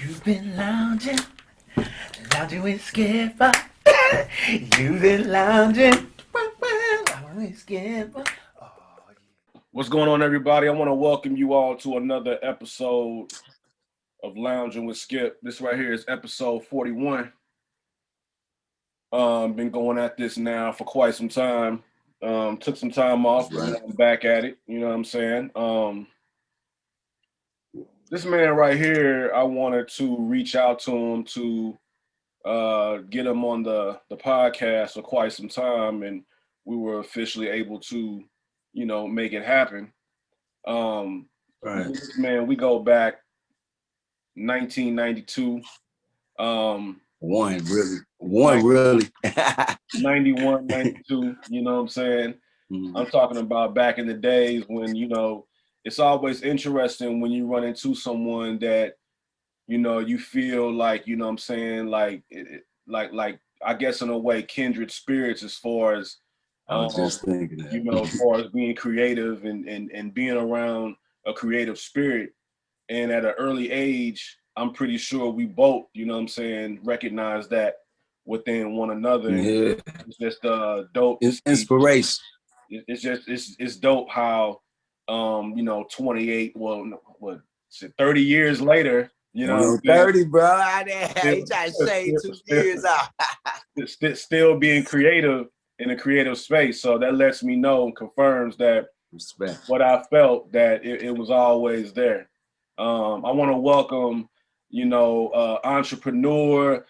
You've been lounging with Skipper. You've been lounging with Skipper. Oh, yeah. What's going on, everybody? I want to welcome you all to another episode of Loungin with Skip. This right here is episode 41. Been going at this now for quite some time. Took some time off, but now I'm back at it. You know what I'm saying? This man right here, I wanted to reach out to him to get him on the podcast for quite some time, and we were officially able to, make it happen. Right. Man, we go back 1992, One really. 91, 92, you know what I'm saying? Mhm. I'm talking about back in the days when, it's always interesting when you run into someone that, you feel like, you know what I'm saying, like I guess in a way kindred spirits as far as I was just thinking that. as far as being creative and being around a creative spirit. And at an early age, I'm pretty sure we both, you know what I'm saying, recognize that within one another. Yeah. It's just dope. It's inspiration. It's dope how 28, well, what, 30 years later, you know, 30, bro. I ain't trying to shave 2 years out. still being creative in a creative space. So that lets me know and confirms that Respect. what I felt, that it was always there. I want to welcome, entrepreneur,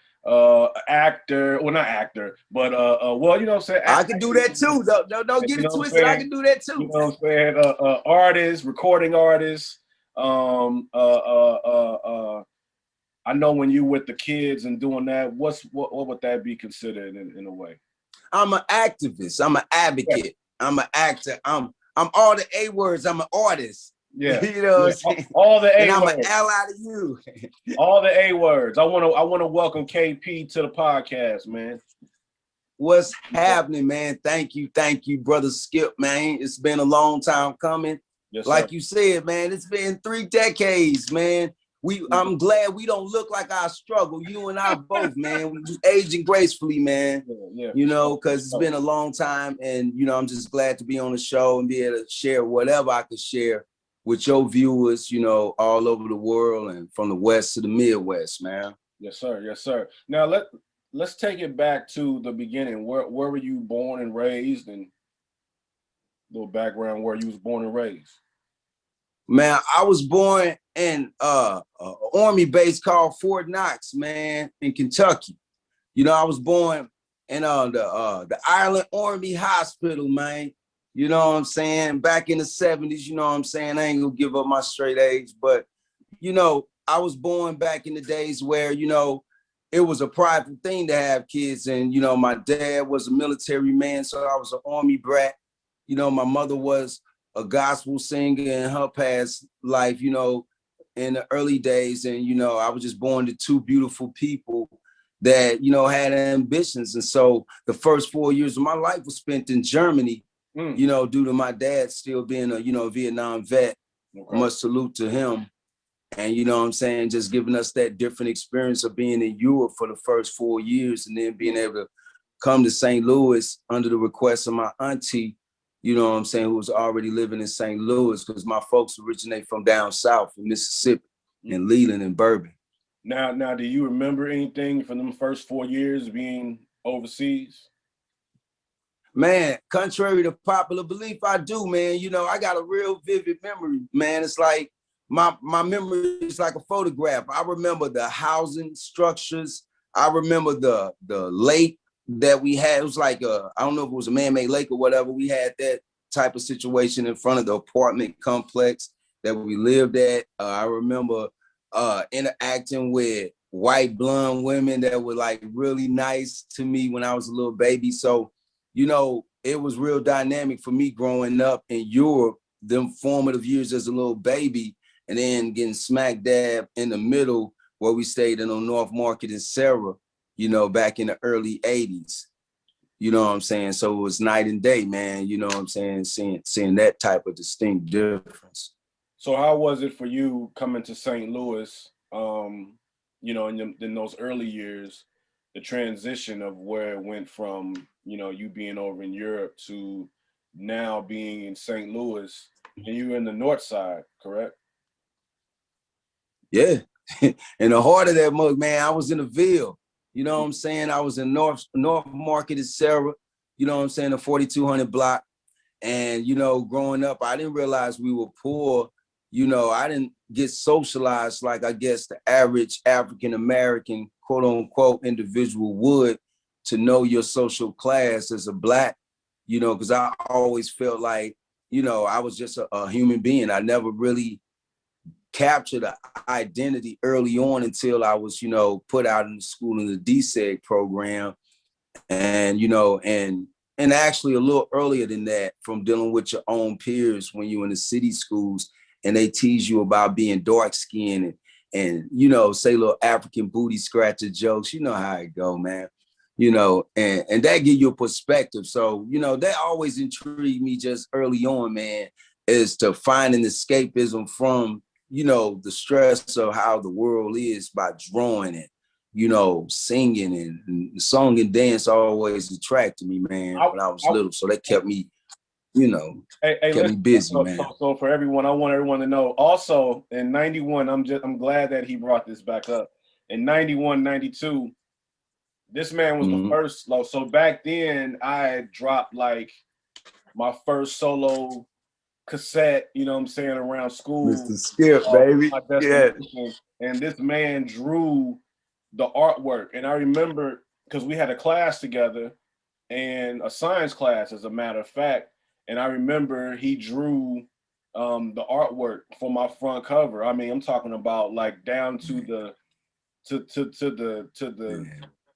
actor, well, not actor, but well, you know what I'm saying? I can do that too. Don't get it twisted. I can do that too. You know what I'm saying? Artist, recording artist. I know when you with the kids and doing that, what would that be considered in a way? I'm an activist. I'm an advocate. Yeah. I'm an actor. I'm all the A words. I'm an artist. Yeah, you know what I'm saying? All the A and words. I'm an ally to you. All the A words. I want to welcome KP to the podcast, man. What's happening, man? Thank you, brother Skip, man. It's been a long time coming. Yes, like you said, man, it's been 3 decades, man. I'm glad we don't look like our struggle. You and I both, man. We aging gracefully, man. Yeah, because it's been a long time, and I'm just glad to be on the show and be able to share whatever I could share with your viewers, all over the world and from the West to the Midwest, man. Yes, sir. Yes, sir. Now let's take it back to the beginning. Where were you born and raised, and a little background where you was born and raised? Man, I was born in an army base called Fort Knox, man, in Kentucky. I was born in the Ireland Army Hospital, man. You know what I'm saying? Back in the 70s, you know what I'm saying? I ain't gonna give up my straight age, but I was born back in the days where, it was a prideful thing to have kids. And, my dad was a military man, so I was an Army brat. My mother was a gospel singer in her past life, in the early days. And, I was just born to 2 beautiful people that, had ambitions. And so the first 4 years of my life was spent in Germany, due to my dad still being a, Vietnam vet. Okay. Much salute to him. And you know what I'm saying, just giving us that different experience of being in Europe for the first 4 years and then being able to come to St. Louis under the request of my auntie, you know what I'm saying, who was already living in St. Louis, because my folks originate from down south in Mississippi, in Leland and Bourbon. Now, do you remember anything from them first 4 years being overseas? Man, contrary to popular belief, I do, man. I got a real vivid memory, man. It's like my memory is like a photograph. I remember the housing structures. I remember the lake that we had. It was like I don't know if it was a man-made lake or whatever. We had that type of situation in front of the apartment complex that we lived at. I remember interacting with white blonde women that were like really nice to me when I was a little baby. So, it was real dynamic for me growing up in Europe, them formative years as a little baby, and then getting smack dab in the middle where we stayed in on North Market in Sarah, back in the early 80s. You know what I'm saying? So it was night and day, man. You know what I'm saying? Seeing that type of distinct difference. So how was it for you coming to St. Louis? you know, in those early years, the transition of where it went from, you know, you being over in Europe to now being in St. Louis, and you were in the north side, correct? Yeah. In the heart of that mug, man, I was in the Ville. You know what I'm saying? I was in North Market at Sarah, you know what I'm saying, the 4200 block. And, you know, growing up, I didn't realize we were poor. You know, I didn't get socialized like I guess the average African-American, quote unquote, individual would, to know your social class as a Black, you know, because I always felt like, you know, I was just a human being. I never really captured an identity early on until I was, you know, put out in the school in the DSEG program. And, you know, and actually a little earlier than that, from dealing with your own peers when you're in the city schools and they tease you about being dark skinned and you know, say little African booty scratcher jokes. You know how it go, man. You know, and that give you a perspective. So, you know, that always intrigued me just early on, man, is to find an escapism from, you know, the stress of how the world is by drawing it, you know, singing and song and dance always attracted me, man, when I was little. So that kept me, you know, kept me Listen, busy, man. so for everyone, I want everyone to know. Also, in '91, I'm glad that he brought this back up. In '91, '92, this man was the first. So back then, I had dropped like my first solo cassette. You know what I'm saying, around school, Mr. Skip, baby. my Yeah. destination, and this man drew the artwork. And I remember because we had a class together, and a science class, as a matter of fact. And I remember he drew the artwork for my front cover. I mean, I'm talking about like down to the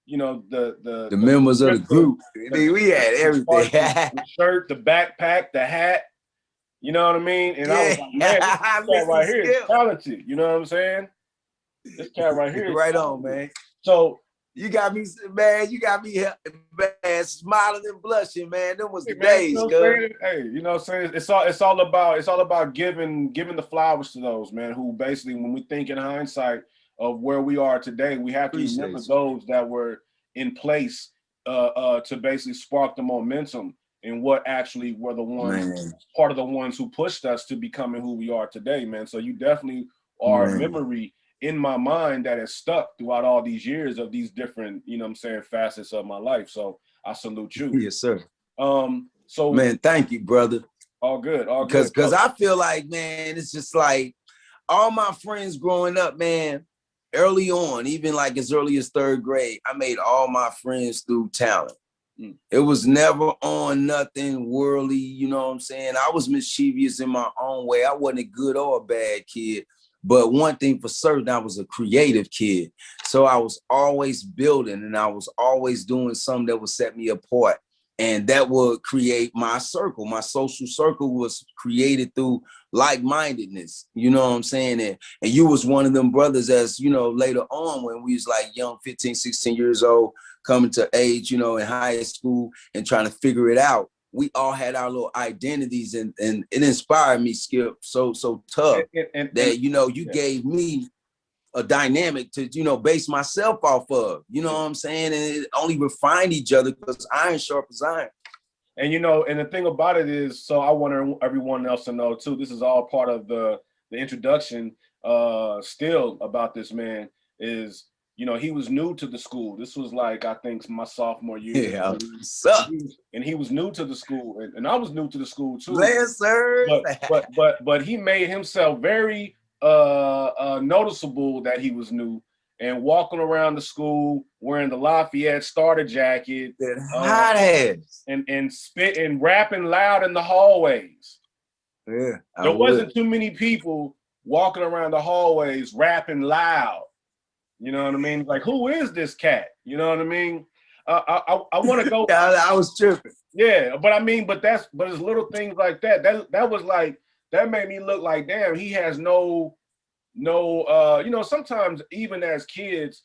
you know, The members of the group. We had everything. the shirt, the backpack, the hat. You know what I mean? And I was Yeah. like, man, this cat Mr. right here is Skip. talented. You know what I'm saying? This cat right here is Right talented. on, man. So you got me, man. You got me, man, smiling and blushing, man. Them was the man, days, you know good. hey, you know what I'm saying? It's all about giving the flowers to those, man, who basically, when we think in hindsight of where we are today, we have to remember those that were in place to basically spark the momentum and what actually were the ones, man, part of the ones who pushed us to becoming who we are today, man. So you definitely are a memory in my mind that has stuck throughout all these years of these different, you know what I'm saying, facets of my life. So I salute you. Yes, sir. So man, thank you, brother. All good, all good. Because so, I feel like, man, it's just like all my friends growing up, man, early on, even like as early as third grade, I made all my friends through talent. It was never on nothing worldly, you know what I'm saying? I was mischievous in my own way. I wasn't a good or a bad kid. But one thing for certain, I was a creative kid. So I was always building and I was always doing something that would set me apart. And that would create my circle. My social circle was created through like-mindedness. You know what I'm saying? And you was one of them brothers, as, you know, later on when we was like young, 15, 16 years old, coming to age, you know, in high school and trying to figure it out. We all had our little identities and it inspired me, Skip, so tough that, you know, you gave me a dynamic to, you know, base myself off of, you know what I'm saying? And it only refined each other because iron sharpens iron. And, you know, and the thing about it is, so I want everyone else to know too, this is all part of the introduction still about this man is, you know, he was new to the school. This was like, I think my sophomore year. Yeah, and he was new to the school and I was new to the school too. Yes, sir. But he made himself very noticeable that he was new and walking around the school wearing the Lafayette starter jacket, hot ass, and spit and rapping loud in the hallways. Yeah, there wasn't too many people walking around the hallways rapping loud. You know what I mean? Like, who is this cat? You know what I mean? I want to go. I was tripping. Yeah, but I mean, but it's little things like that. That was like, that made me look like, damn, he has no, you know, sometimes even as kids,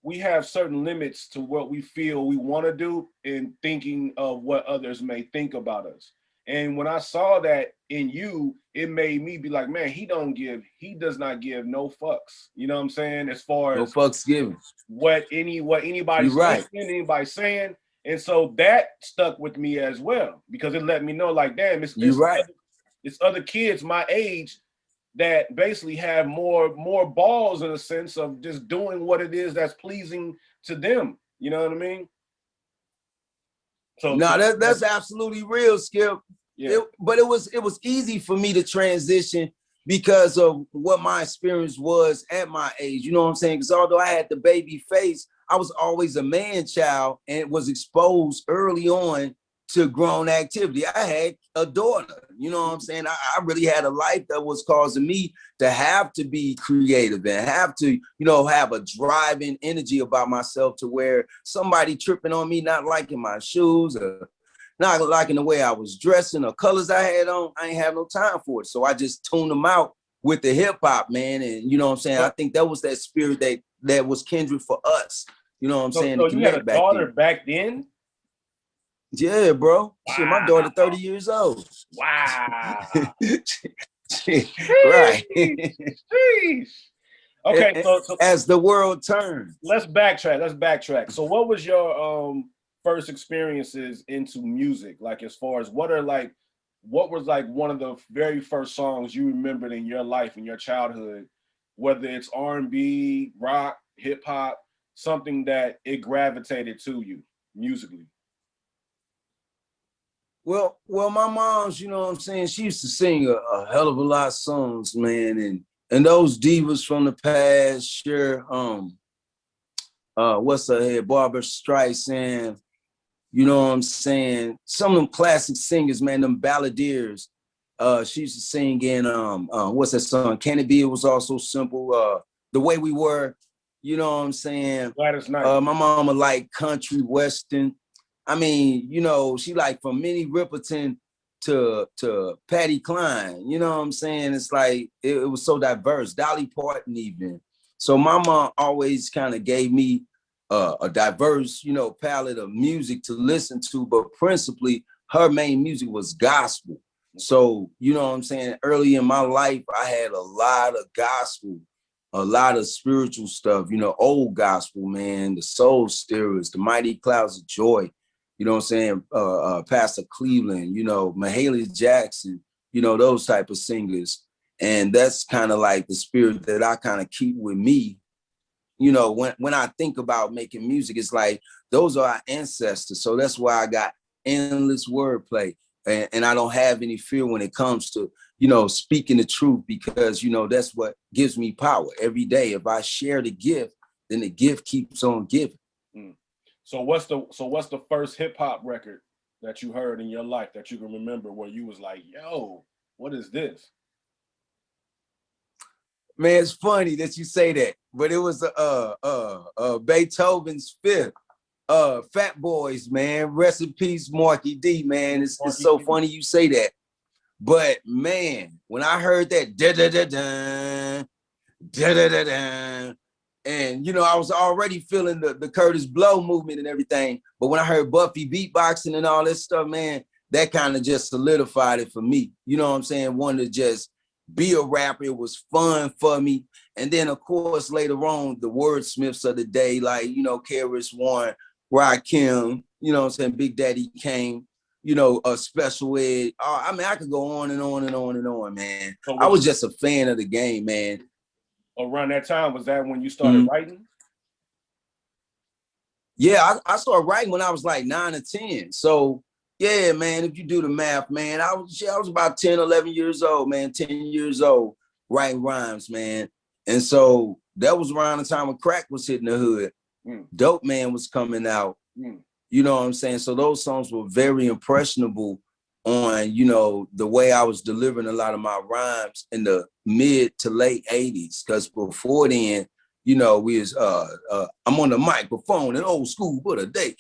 we have certain limits to what we feel we want to do in thinking of what others may think about us. And when I saw that in you, it made me be like, man, he does not give no fucks. You know what I'm saying? As far No as fucks given. what You're anybody's right. thinking, anybody's saying. And so that stuck with me as well, because it let me know, like, damn, You're right. it's other kids my age that basically have more balls, in a sense of just doing what it is that's pleasing to them. You know what I mean? So No, that's absolutely real, Skip. yeah. But it was easy for me to transition because of what my experience was at my age. You know what I'm saying? Because although I had the baby face, I was always a man child and was exposed early on to grown activity. I had a daughter, you know what I'm saying? I really had a life that was causing me to have to be creative and have to, have a driving energy about myself, to where somebody tripping on me, not liking my shoes or not liking the way I was dressing or colors I had on, I ain't have no time for it. So I just tuned them out with the hip hop, man. And you know what I'm saying? I think that was that spirit that was kindred for us. You know what I'm saying? So To you had a connect back daughter then. back then? Yeah, bro. Shit, my daughter Wow. 30 years old. Wow. Right. Sheesh. Okay, so as the world turns. Let's backtrack. So what was your first experiences into music? Like, as far as what was like one of the very first songs you remembered in your life, in your childhood, whether it's R&B, rock, hip hop, something that it gravitated to you musically? Well, my mom's, you know what I'm saying, she used to sing a hell of a lot of songs, man, and those divas from the past, sure, what's her head, Barbara Streisand, you know what I'm saying, some of them classic singers, man, them balladeers. She used to sing in what's that song? Can It Be? It Was All So Simple. The Way We Were, you know what I'm saying. Gladys Knight. My mama like country western. I mean, she like from Minnie Riperton to Patty Cline. You know what I'm saying? It's like it was so diverse. Dolly Parton even. So my mom always kind of gave me a diverse, palette of music to listen to, but principally her main music was gospel. So, you know what I'm saying? Early in my life, I had a lot of gospel, a lot of spiritual stuff, old gospel, man, the Soul Stirrers, the Mighty Clouds of Joy, you know what I'm saying? Pastor Cleveland, Mahalia Jackson, those type of singers. And that's kind of like the spirit that I kind of keep with me. When I think about making music, it's like those are our ancestors. So that's why I got endless wordplay. And I don't have any fear when it comes to, speaking the truth, because, that's what gives me power every day. If I share the gift, then the gift keeps on giving. Mm. So what's the first hip hop record that you heard in your life that you can remember where you was like, yo, what is this? Man, it's funny that you say that, but it was Beethoven's Fifth. Fat Boys, man. Rest in peace, Marky D, man. It's so funny you say that. But man, when I heard that da da da da da da da da, and I was already feeling the Curtis Blow movement and everything. But when I heard Buffy beatboxing and all this stuff, man, that kind of just solidified it for me. You know what I'm saying? Wanted to just be a rapper. It was fun for me. And then, of course, later on, the wordsmiths of the day, like, Karis Warren, Rakim, you know what I'm saying, Big Daddy Kane, a Special Ed. I mean, I could go on and on and on and on, man. So I was just a fan of the game, man. Around that time, was that when you started writing? Yeah, I started writing when I was like 9 or 10. So yeah, man, if you do the math, man, I was about 10, 11 years old, man, 10 years old, writing rhymes, man. And so that was around the time when crack was hitting the hood. Dope Man was coming out. You know what I'm saying? So those songs were very impressionable on, the way I was delivering a lot of my rhymes in the mid to late 80s. Because before then, we was I'm on the microphone and old school, but a day,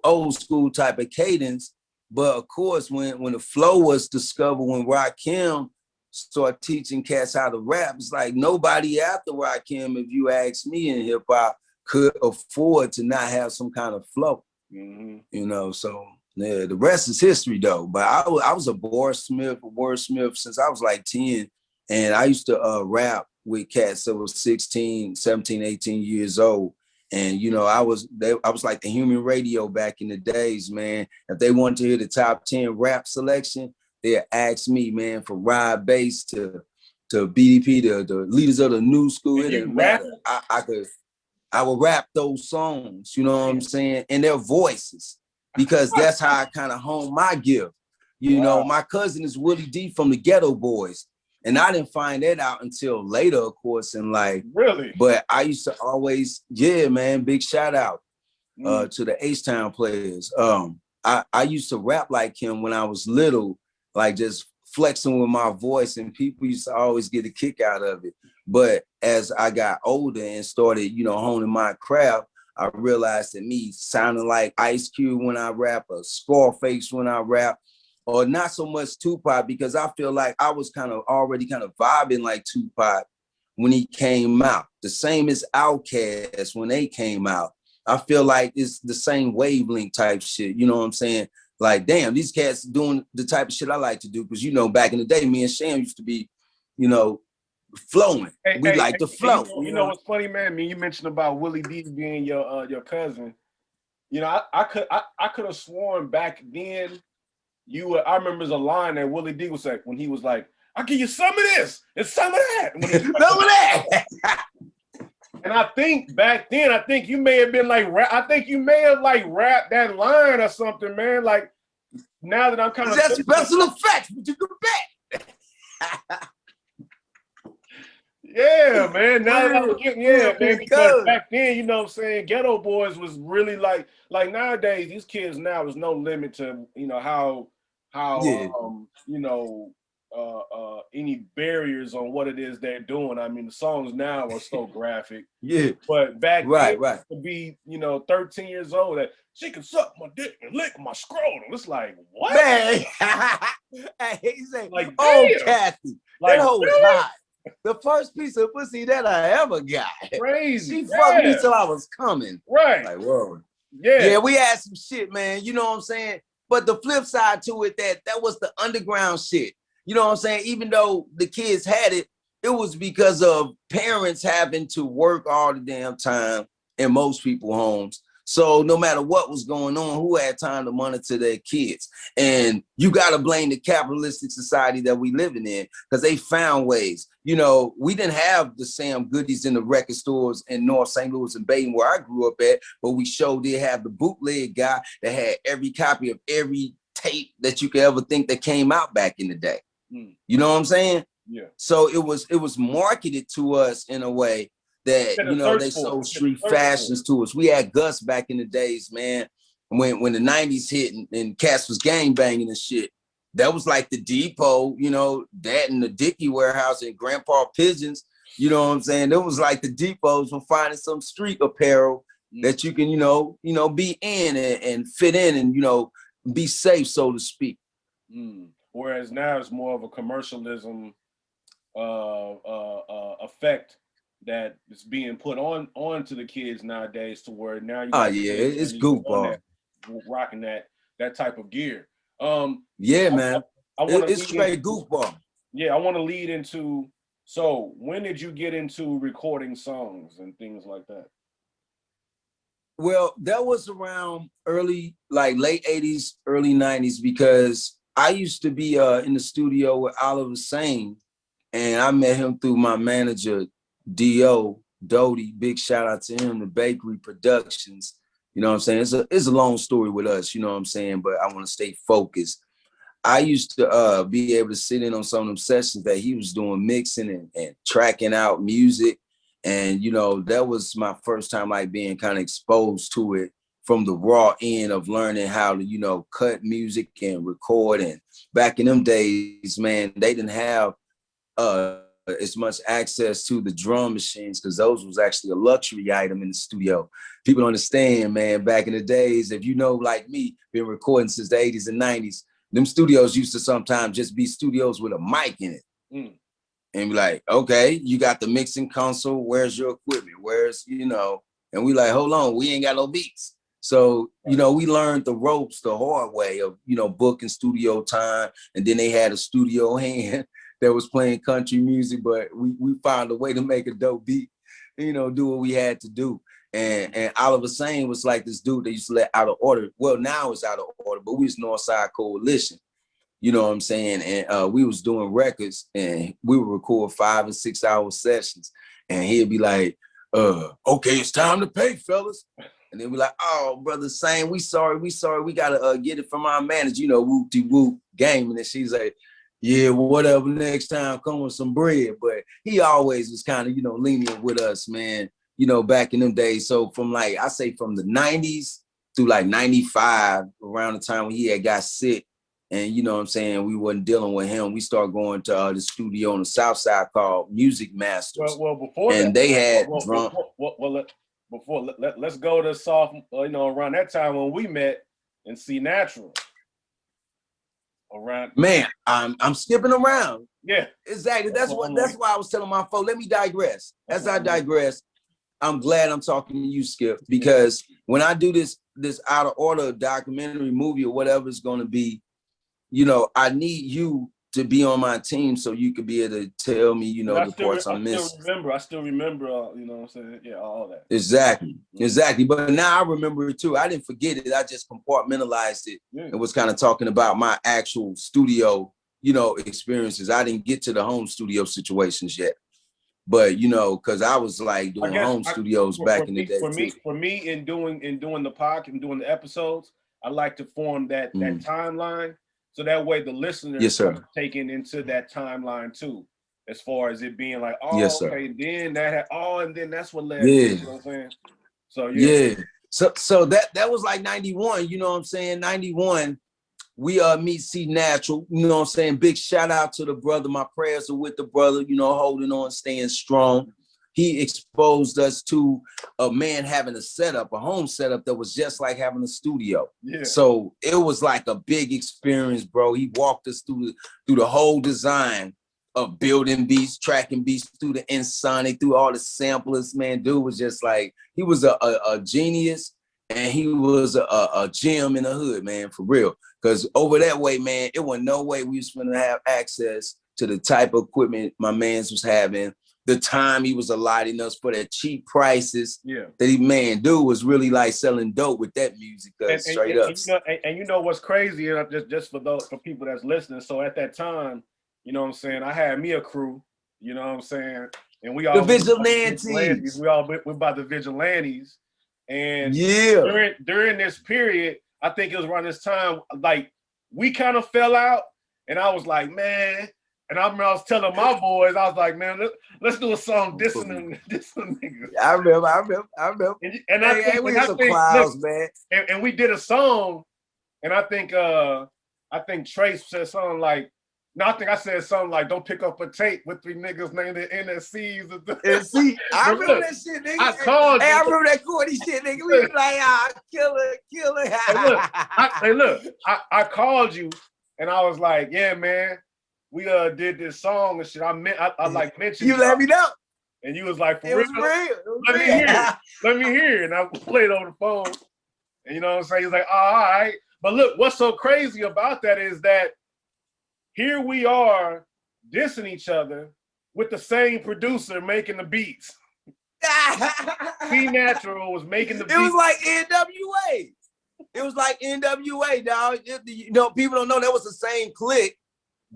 old school type of cadence. But of course, when the flow was discovered, when Rakim started teaching cats how to rap, it's like nobody after Rakim, if you ask me, in hip hop could afford to not have some kind of flow. So The rest is history though. But I was a wordsmith since I was like 10. And I used to rap with cats that was 16, 17, 18 years old. And you know, I was like the human radio back in the days, man. If they wanted to hear the top 10 rap selection, they'd ask me, man, from Rod Bass to BDP, the leaders of the new school. It And you didn't rap? matter. I would rap those songs, you know what I'm saying, in their voices, because that's how I kind of hone my gift. You know, Wow. my cousin is Willie D from the Ghetto Boys, and I didn't find that out until later, of course, in life. Really? But I used to always, yeah, man, big shout out Mm. to the H-Town players. I used to rap like him when I was little, like just flexing with my voice, and people used to always get a kick out of it. But as I got older and started, you know, honing my craft, I realized that me sounding like Ice Cube when I rap, or Scarface when I rap, or not so much Tupac, because I feel like I was kind of already kind of vibing like Tupac when he came out. The same as Outkast when they came out. I feel like it's the same wavelength type shit. You know what I'm saying? Like, damn, these cats doing the type of shit I like to do. Because, you know, back in the day, me and Sham used to be, you know, flowing. We like to flow. You know what's funny, man? I mean, you mentioned about Willie D being your cousin. You know, I could have sworn back then I remember there's a line that Willie D was like when he was like, "I'll give you some of this and some of that." Some of that. And I think back then, I think you may have been like, I think you may have like rapped that line or something, man. Like now that I'm kind of that's special effects, but you can bet. Yeah, man. Now that I'm getting, man, because back then, you know what I'm saying, Ghetto Boys was really like nowadays, these kids now, there's no limit to, you know, how you know, any barriers on what it is they're doing. I mean, the songs now are so graphic. Yeah. But back then, to be, you know, 13 years old, that she can suck my dick and lick my scrotum. It's like, what? Man. He said, like, oh, Kathy, like, that hoe was hot. The first piece of pussy that I ever got. Crazy. She fucked me till I was coming. Right. Like, whoa. Yeah. Yeah, we had some shit, man. You know what I'm saying? But the flip side to it, that was the underground shit. You know what I'm saying? Even though the kids had it, it was because of parents having to work all the damn time in most people's homes. So no matter what was going on, who had time to monitor their kids? And you got to blame the capitalistic society that we living in, because they found ways. You know, we didn't have the Sam Goodies in the record stores in North St. Louis and Baden where I grew up at, but we sure did have the bootleg guy that had every copy of every tape that you could ever think that came out back in the day. You know what I'm saying? Yeah. So it was marketed to us in a way that, you know, they sold street fashions to us. We had Gus back in the days, man, when the 90s hit and cats was gang banging and shit. That was like the depot, you know, that and the Dickie warehouse and Grandpa Pigeons, you know what I'm saying? It was like the depots for finding some street apparel that you can, you know, be in and fit in and, you know, be safe, so to speak. Whereas now it's more of a commercialism effect that is being put onto the kids nowadays, to where now you it's goofball, rocking that type of gear. Yeah, man. It's straight goofball. Yeah, I want to lead into, so when did you get into recording songs and things like that? Well, that was around late 80s, early 90s, because I used to be in the studio with Oliver Sane, and I met him through my manager, D.O. Doty. Big shout out to him, the Bakery Productions. You know what I'm saying? It's a long story with us, you know what I'm saying? But I want to stay focused. I used to be able to sit in on some of them sessions that he was doing, mixing and tracking out music. And, you know, that was my first time like being kind of exposed to it from the raw end of learning how to, you know, cut music and record. And back in them days, man, they didn't have as much access to the drum machines, because those was actually a luxury item in the studio. People don't understand, man, back in the days, if you know, like me, been recording since the 80s and 90s, them studios used to sometimes just be studios with a mic in it. And be like, okay, you got the mixing console, where's your equipment? Where's, you know, and we like, hold on, we ain't got no beats. So, you know, we learned the ropes the hard way of, you know, booking studio time. And then they had a studio hand that was playing country music, but we found a way to make a dope beat, you know, do what we had to do. And Oliver Sane was like this dude that used to let Out of Order. Well, now it's Out of Order, but we was Northside Coalition. You know what I'm saying? And we was doing records and we would record 5 and 6 hour sessions. And he'd be like, okay, it's time to pay, fellas. And then we like, oh, brother Sane, we sorry. We gotta get it from our manager, you know, whoop-de-whoop game. And then she's like, yeah, whatever, next time come with some bread. But he always was kind of, you know, lenient with us, man, you know, back in them days. So from like, I say from the 90s through like 95, around the time when he had got sick, and you know what I'm saying, we wasn't dealing with him, we started going to the studio on the South Side called Music Masters. Well, before and that, they had drum. Let's go to soft, you know, around that time when we met and see Natural. Around, man, I'm skipping around. Yeah, exactly. That's why I was telling my folks. Let me digress. As I digress, I'm glad I'm talking to you, Skip, because when I do this Out of Order documentary movie or whatever it's going to be, you know, I need you to be on my team so you could be able to tell me, you know, the parts I'm missing. I still remember, you know what I'm saying? Yeah, all that. Exactly. But now I remember it too. I didn't forget it. I just compartmentalized it and was kind of talking about my actual studio, you know, experiences. I didn't get to the home studio situations yet. But, you know, because I was like doing home studios back in the day. For me, in doing the podcast and doing the episodes, I like to form that timeline. So that way the listeners are taken into that timeline too, as far as it being like, oh, okay, then and then that's what led. You know what I'm saying? So So that was like 91, you know what I'm saying? 91, we meet C Natural, you know what I'm saying? Big shout out to the brother. My prayers are with the brother, you know, holding on, staying strong. He exposed us to a man having a home setup that was just like having a studio. Yeah. So it was like a big experience, bro. He walked us through the whole design of building beats, tracking beats, through the Ensoniq, through all the samplers. Man, dude was just like, he was a genius, and he was a gem in the hood, man, for real. Because over that way, man, it wasn't no way we was going to have access to the type of equipment my mans was having. The time he was allotting us for the cheap prices that dude was really like selling dope with that music, straight up. You know what's crazy, just for people that's listening. So at that time, you know what I'm saying, I had me a crew, you know what I'm saying, and we all the vigilantes. We're by the vigilantes, and yeah, during this period, I think it was around this time, like we kind of fell out, and I was like, man. And I remember I was telling my boys, I was like, man, let's do a song dissing them niggas. I remember. And I think we had some clouds, man. And we did a song, and I think Trace said something like, no, I think I said something like, don't pick up a tape with 3 niggas named the NSCs. I remember that shit, nigga. I remember that corny shit, nigga. We was like, killer. I called you, and I was like, yeah, man. We did this song and shit. I like mentioned you let me know, and you was like, for real? Let me hear. And I played on the phone, and you know what I'm saying. He's like, all right. But look, what's so crazy about that is that here we are dissing each other with the same producer making the beats. C Natural was making the beats. It was like NWA. It was like NWA, dog. You know, people don't know that was the same clique.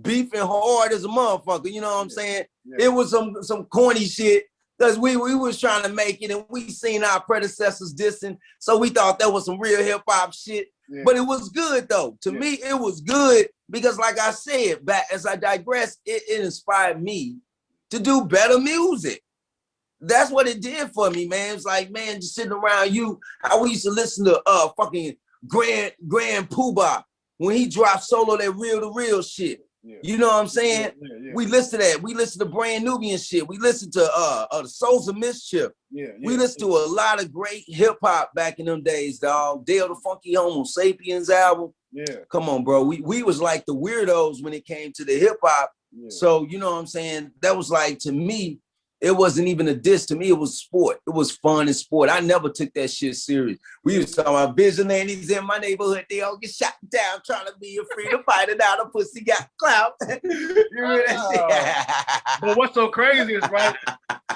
Beefing hard as a motherfucker, you know what I'm saying? Yeah. It was some corny shit because we was trying to make it, and we seen our predecessors dissing, so we thought that was some real hip hop shit. Yeah. But it was good though. To me, it was good because, like I said, back as I digress, it inspired me to do better music. That's what it did for me, man. It's like, man, just sitting around you. How we used to listen to fucking Grand Poobah when he dropped solo that real to real shit. Yeah. You know what I'm saying? Yeah. We listen to that. We listen to Brand Nubian shit. We listen to the Souls of Mischief. We listen to a lot of great hip hop back in them days, dog. Dale the Funky Homo Sapiens album. Yeah. Come on, bro. We was like the weirdos when it came to the hip hop. Yeah. So, you know what I'm saying? That was like, to me, It wasn't even a diss to me. It was sport. It was fun and sport. I never took that shit serious. We was talking about vigilantes in my neighborhood. They all get shot down trying to be a freedom fighter. Now the pussy got clout. You remember that shit? But what's so crazy is, right,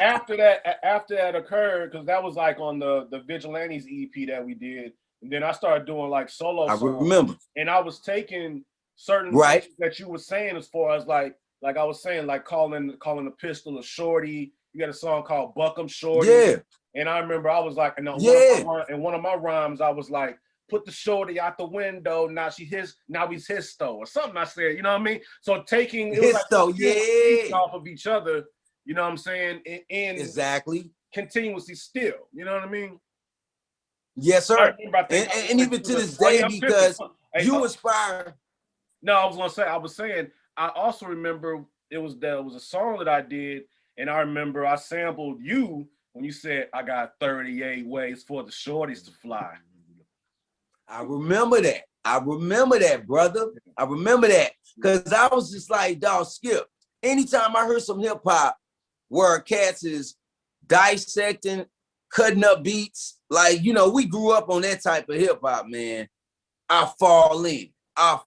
after that occurred, because that was like on the Vigilantes EP that we did, and then I started doing like solo songs. I remember. And I was taking certain things that you were saying as far as like I was saying, like calling a pistol a shorty. You got a song called Buck'em Shorty. Yeah. And I remember I was like, one of my rhymes, I was like, put the shorty out the window. Now he's his though, or something I said, you know what I mean? So taking it was like off of each other, you know what I'm saying? In exactly continuously still, you know what I mean? Yes, sir. And even to this day, because you inspire. No, I was saying, I also remember there was a song that I did, and I remember I sampled you when you said, I got 38 ways for the shorties to fly. I remember that, brother. I remember that. Because I was just like, dog, Skip. Anytime I heard some hip hop where cats is dissecting, cutting up beats, like, you know, we grew up on that type of hip hop, man. I fall in. I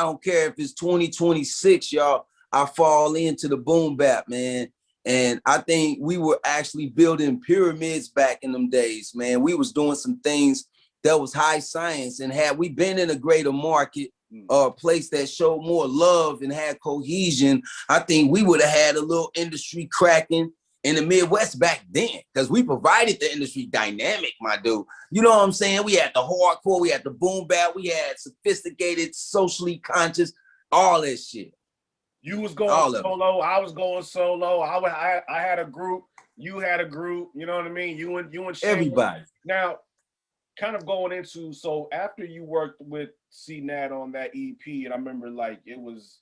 don't care if it's 2026, y'all. I fall into the boom bap, man. And I think we were actually building pyramids back in them days, man. We was doing some things that was high science. And had we been in a greater market or a place that showed more love and had cohesion, I think we would have had a little industry cracking in the Midwest back then, because we provided the industry dynamic, my dude. You know what I'm saying? We had the hardcore, we had the boom bap, we had sophisticated, socially conscious, all that shit. You was going solo, I was going solo. I had a group, you had a group, you know what I mean? You and Shane. Everybody. Now, kind of going into, so after you worked with C-Nat on that EP, and I remember like it was,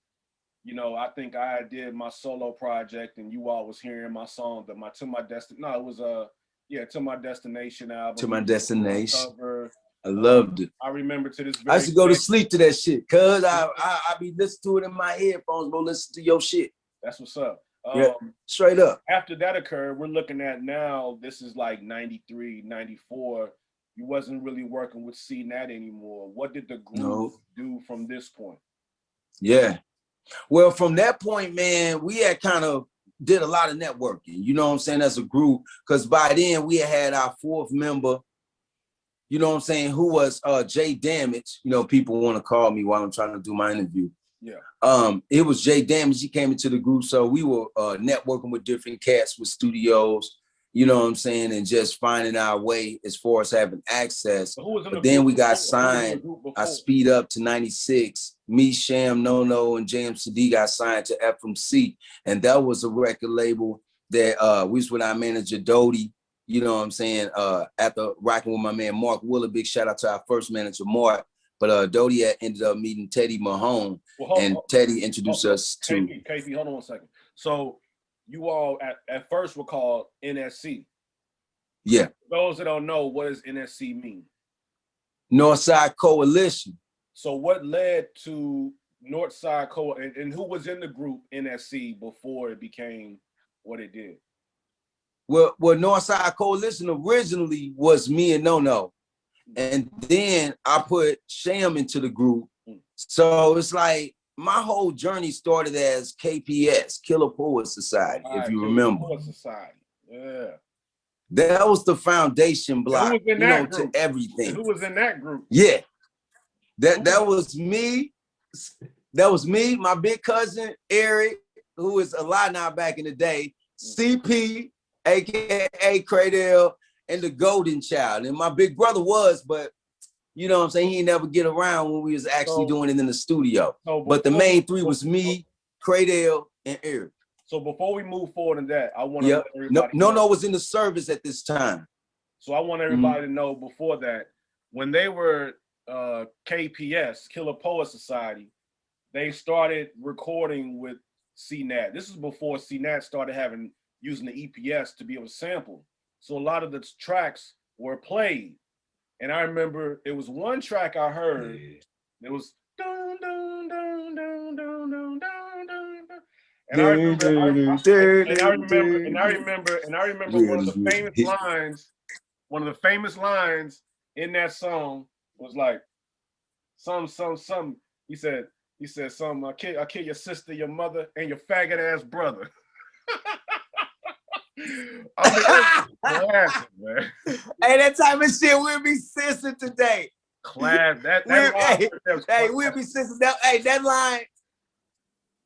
you know, I think I did my solo project and you all was hearing my song, To My Destination album. To My Destination. I loved it. I remember to this I used to go to sleep to that shit, cuz I be listening to it in my headphones, go listen to your shit. That's what's up. Yeah, straight up. After that occurred, we're looking at now, this is like 93, 94. You wasn't really working with C-Nat anymore. What did the group do from this point? Yeah. Well, from that point, man, we had kind of did a lot of networking, you know what I'm saying, as a group, because by then we had our fourth member, you know what I'm saying, who was Jay Damage. You know, people want to call me while I'm trying to do my interview. Yeah. It was Jay Damage. He came into the group, so we were networking with different cats, with studios, you know what I'm saying, and just finding our way as far as having access. But then we got signed. I speed up to 96. Me, Sham, No, and JMCD got signed to FMC. And that was a record label that we was with our manager, Doty, you know what I'm saying, after rocking with my man, Mark Willer. Big shout out to our first manager, Mark. But Doty had ended up meeting Teddy Mahone, Teddy introduced us to... KP, hold on one second. So you all at first were called NSC. Yeah. For those that don't know, what does NSC mean? Northside Coalition. So what led to Northside Coalition, and who was in the group NSC before it became what it did? Well, Northside Coalition originally was me and No. And then I put Sham into the group. So it's like my whole journey started as KPS, Killer Poet Society, if you remember. Poet Society, yeah. That was the foundation block, you know, to everything. And who was in that group? Yeah, that was me. That was me, my big cousin Eric, who is alive now back in the day, CP, aka Cradell, and the Golden Child. And my big brother was, but you know what I'm saying, he never get around when we was actually doing it in the studio. But the main three was me, Cradell, and Eric. So before we move forward in that, I want to let everybody No was in the service at this time. So I want everybody to know before that, when they were KPS, Killer Poet Society, they started recording with C-Nat. This is before C-Nat started using the EPS to be able to sample. So a lot of the tracks were played. And I remember it was one track I heard. It was dun, dun, dun, dun, dun, dun, dun, dun, dun. And I remember, one of the famous lines. One of the famous lines in that song was like, some. He said, some. I kill your sister, your mother, and your faggot ass brother. I mean, that's classic, man. Hey, that type of shit will be censored today. Class. That line. We'll be censored. That line.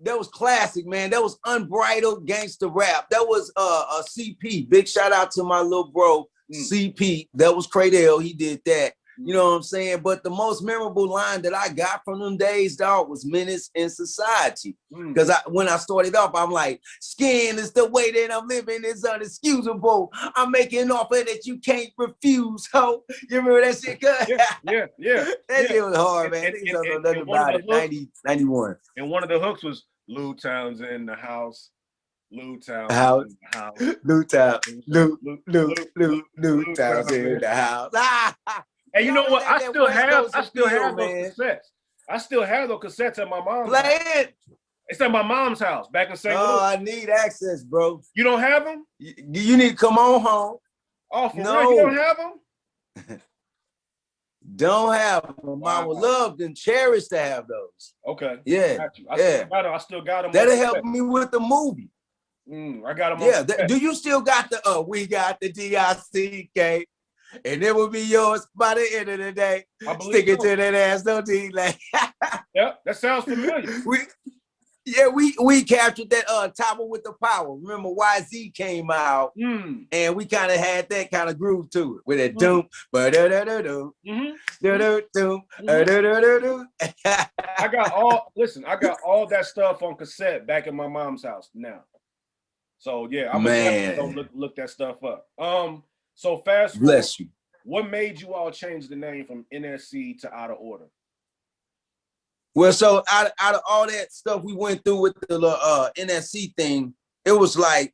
That was classic, man. That was unbridled gangster rap. That was a CP. Big shout out to my little bro, CP. That was Cradell. He did that. You know what I'm saying? But the most memorable line that I got from them days, dog, was Menace in Society. Because when I started off, I'm like, skin is the way that I'm living is unexcusable. I'm making an offer that you can't refuse, ho. You remember that shit? Yeah. That shit was hard, man. Niggas don't know nothing about it. 90, 91. And one of the hooks was Lou Towns in the house. Lou Towns in the house. Lou Towns in the house. And you know what? I still have those cassettes. I still have those cassettes at my mom's house. Play it. It's at my mom's house back in St. Louis. Oh, I need access, bro. You don't have them? You need to come on home. Oh, for real? You don't have them? Don't have them. Wow. I would love and cherish to have those. Okay. Yeah. I still got them. That'll help me with the movie. I got them. Yeah. Do you still got the we got the DICK? And it will be yours by the end of the day. Stick it to that ass, no delay. Yep, that sounds familiar. We captured that Topper with the Power. Remember YZ came out and we kind of had that kind of groove to it with that doom, I got all that stuff on cassette back in my mom's house now. So yeah, I'm gonna look that stuff up. So fast forward, bless you. What made you all change the name from NSC to Out of Order? Well, so out of all that stuff we went through with the NSC thing, it was like,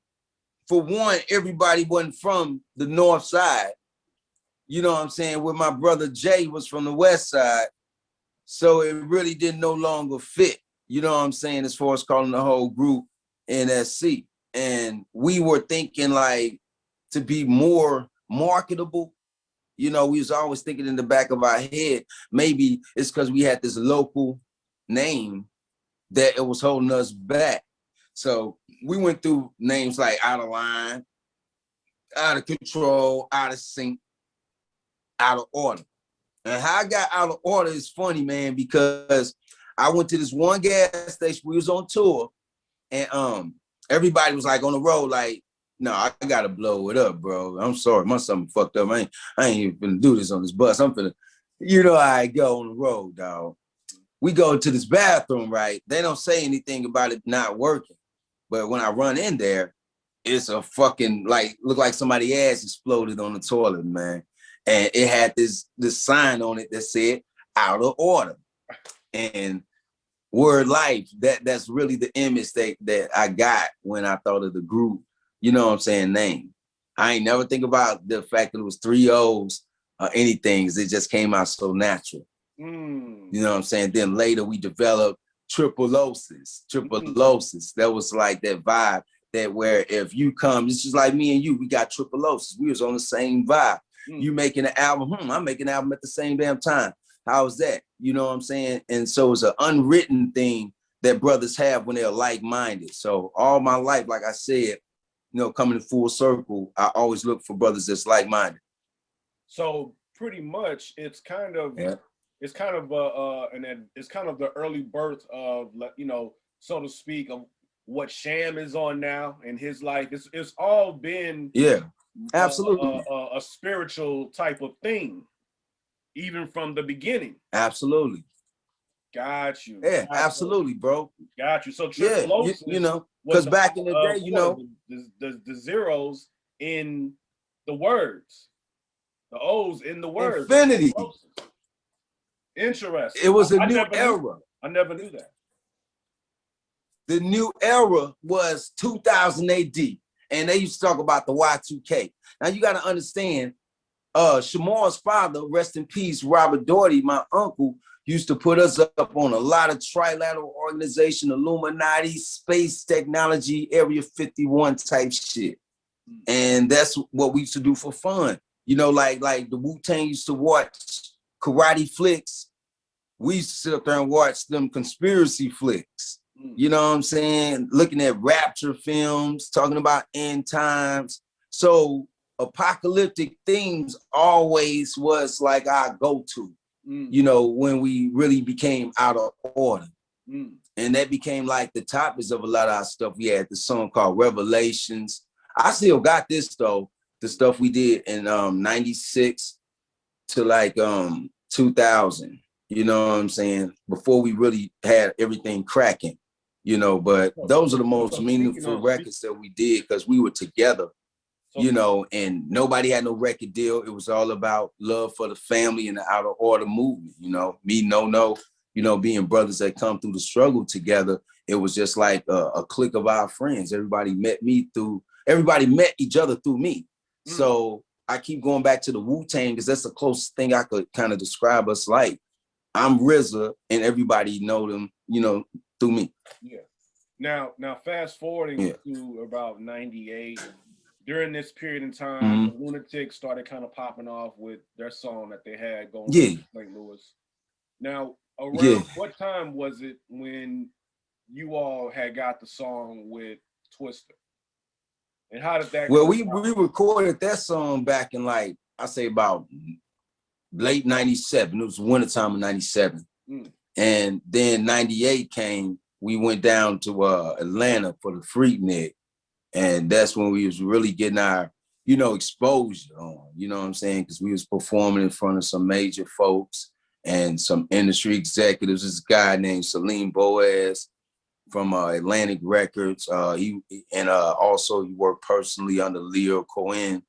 for one, everybody wasn't from the north side. You know what I'm saying? Where my brother Jay was from the west side. So it really didn't no longer fit. You know what I'm saying? As far as calling the whole group NSC. And we were thinking like to be more marketable. You know, we was always thinking in the back of our head, maybe it's because we had this local name that it was holding us back. So we went through names like Out of Line, Out of Control, Out of Sync, Out of Order. And how I got Out of Order is funny, man, because I went to this one gas station. We was on tour, and everybody was like on the road, like, no, I gotta blow it up, bro. I'm sorry, my something fucked up. I ain't even finna do this on this bus. I'm finna, you know how I go on the road, dog. We go to this bathroom, right? They don't say anything about it not working. But when I run in there, it's a fucking, like, look like somebody's ass exploded on the toilet, man. And it had this sign on it that said Out of Order. And Word Life, that's really the image that I got when I thought of the group. You know what I'm saying, name. I ain't never think about the fact that it was 3 O's or anything. It just came out so natural. You know what I'm saying? Then later we developed Tripleosis. That was like that vibe that where if you come, it's just like me and you, we got Tripleosis. We was on the same vibe. You making an album, I'm making an album at the same damn time. How's that? You know what I'm saying? And so it's an unwritten thing that brothers have when they're like-minded. So all my life, like I said, you know, coming to full circle, I always look for brothers that's like-minded. So pretty much, it's kind of the early birth of, you know, so to speak, of what Sham is on now in his life. It's all been absolutely a spiritual type of thing, even from the beginning. Absolutely. Got you. Yeah, absolutely, bro. Got you. So Tripleosis, you know, because back in the day, you know, the zeros in the words, the O's in the words. Infinity. Interesting. It was a new era. I never knew that. The new era was 2000 AD, and they used to talk about the Y2K. Now you got to understand, Shamar's father, rest in peace, Robert Doherty, my uncle, used to put us up on a lot of trilateral organization, Illuminati, space technology, Area 51 type shit. And that's what we used to do for fun. You know, like the Wu-Tang used to watch karate flicks. We used to sit up there and watch them conspiracy flicks. You know what I'm saying? Looking at rapture films, talking about end times. So apocalyptic themes always was like our go-to, you know, when we really became out of order. And that became like the topics of a lot of our stuff. We had the song called Revelations. I still got this though, the stuff we did in 96 to like 2000, you know what I'm saying? Before we really had everything cracking, you know, but those are the most meaningful records that we did because we were together, you know, and nobody had no record deal. It was all about love for the family and the out of order movement, you know, me, no, you know, being brothers that come through the struggle together. It was just like a clique of our friends. Everybody met each other through me. So I keep going back to the Wu-Tang because that's the closest thing I could kind of describe us like. I'm RZA and everybody know them, you know, through me. Yeah. Now fast forwarding to about 98, during this period in time, the Lunatics started kind of popping off with their song that they had going on in St. Louis. Now, around what time was it when you all had got the song with Twister? And how did that Well, we recorded that song back in like, I say about late 97. It was wintertime of 97. And then 98 came, we went down to Atlanta for the Freaknik. And that's when we was really getting our, you know, exposure on, you know what I'm saying? Because we was performing in front of some major folks and some industry executives. This guy named Salim Boaz from Atlantic Records. Also he worked personally under Leo Cohen.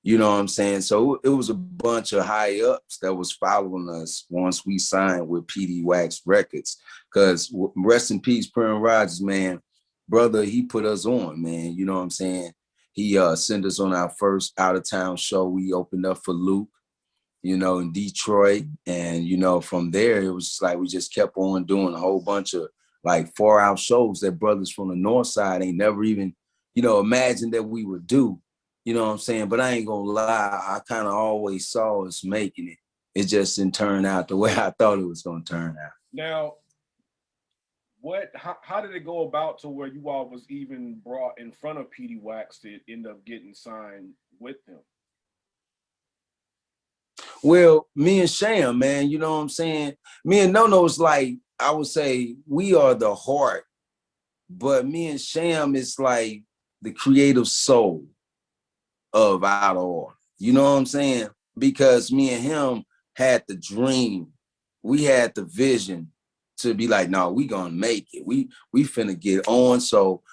You know what I'm saying? So it was a bunch of high ups that was following us once we signed with PD Wax Records. Because rest in peace, Prim Rogers, man, brother, he put us on, man. You know what I'm saying? He sent us on our first out of town show. We opened up for Luke, you know, in Detroit. And, you know, from there, it was like we just kept on doing a whole bunch of like 4-hour shows that brothers from the North Side ain't never even, you know, imagined that we would do. You know what I'm saying? But I ain't gonna lie, I kind of always saw us making it. It just didn't turn out the way I thought it was gonna turn out. Now, how did it go about to where you all was even brought in front of PD Wax to end up getting signed with them? Well, me and Sham, man, you know what I'm saying? Me and Nono's like, I would say we are the heart, but me and Sham is like the creative soul of Out of Order. You know what I'm saying? Because me and him had the dream. We had the vision to be like, no, we gonna make it. We finna get on. So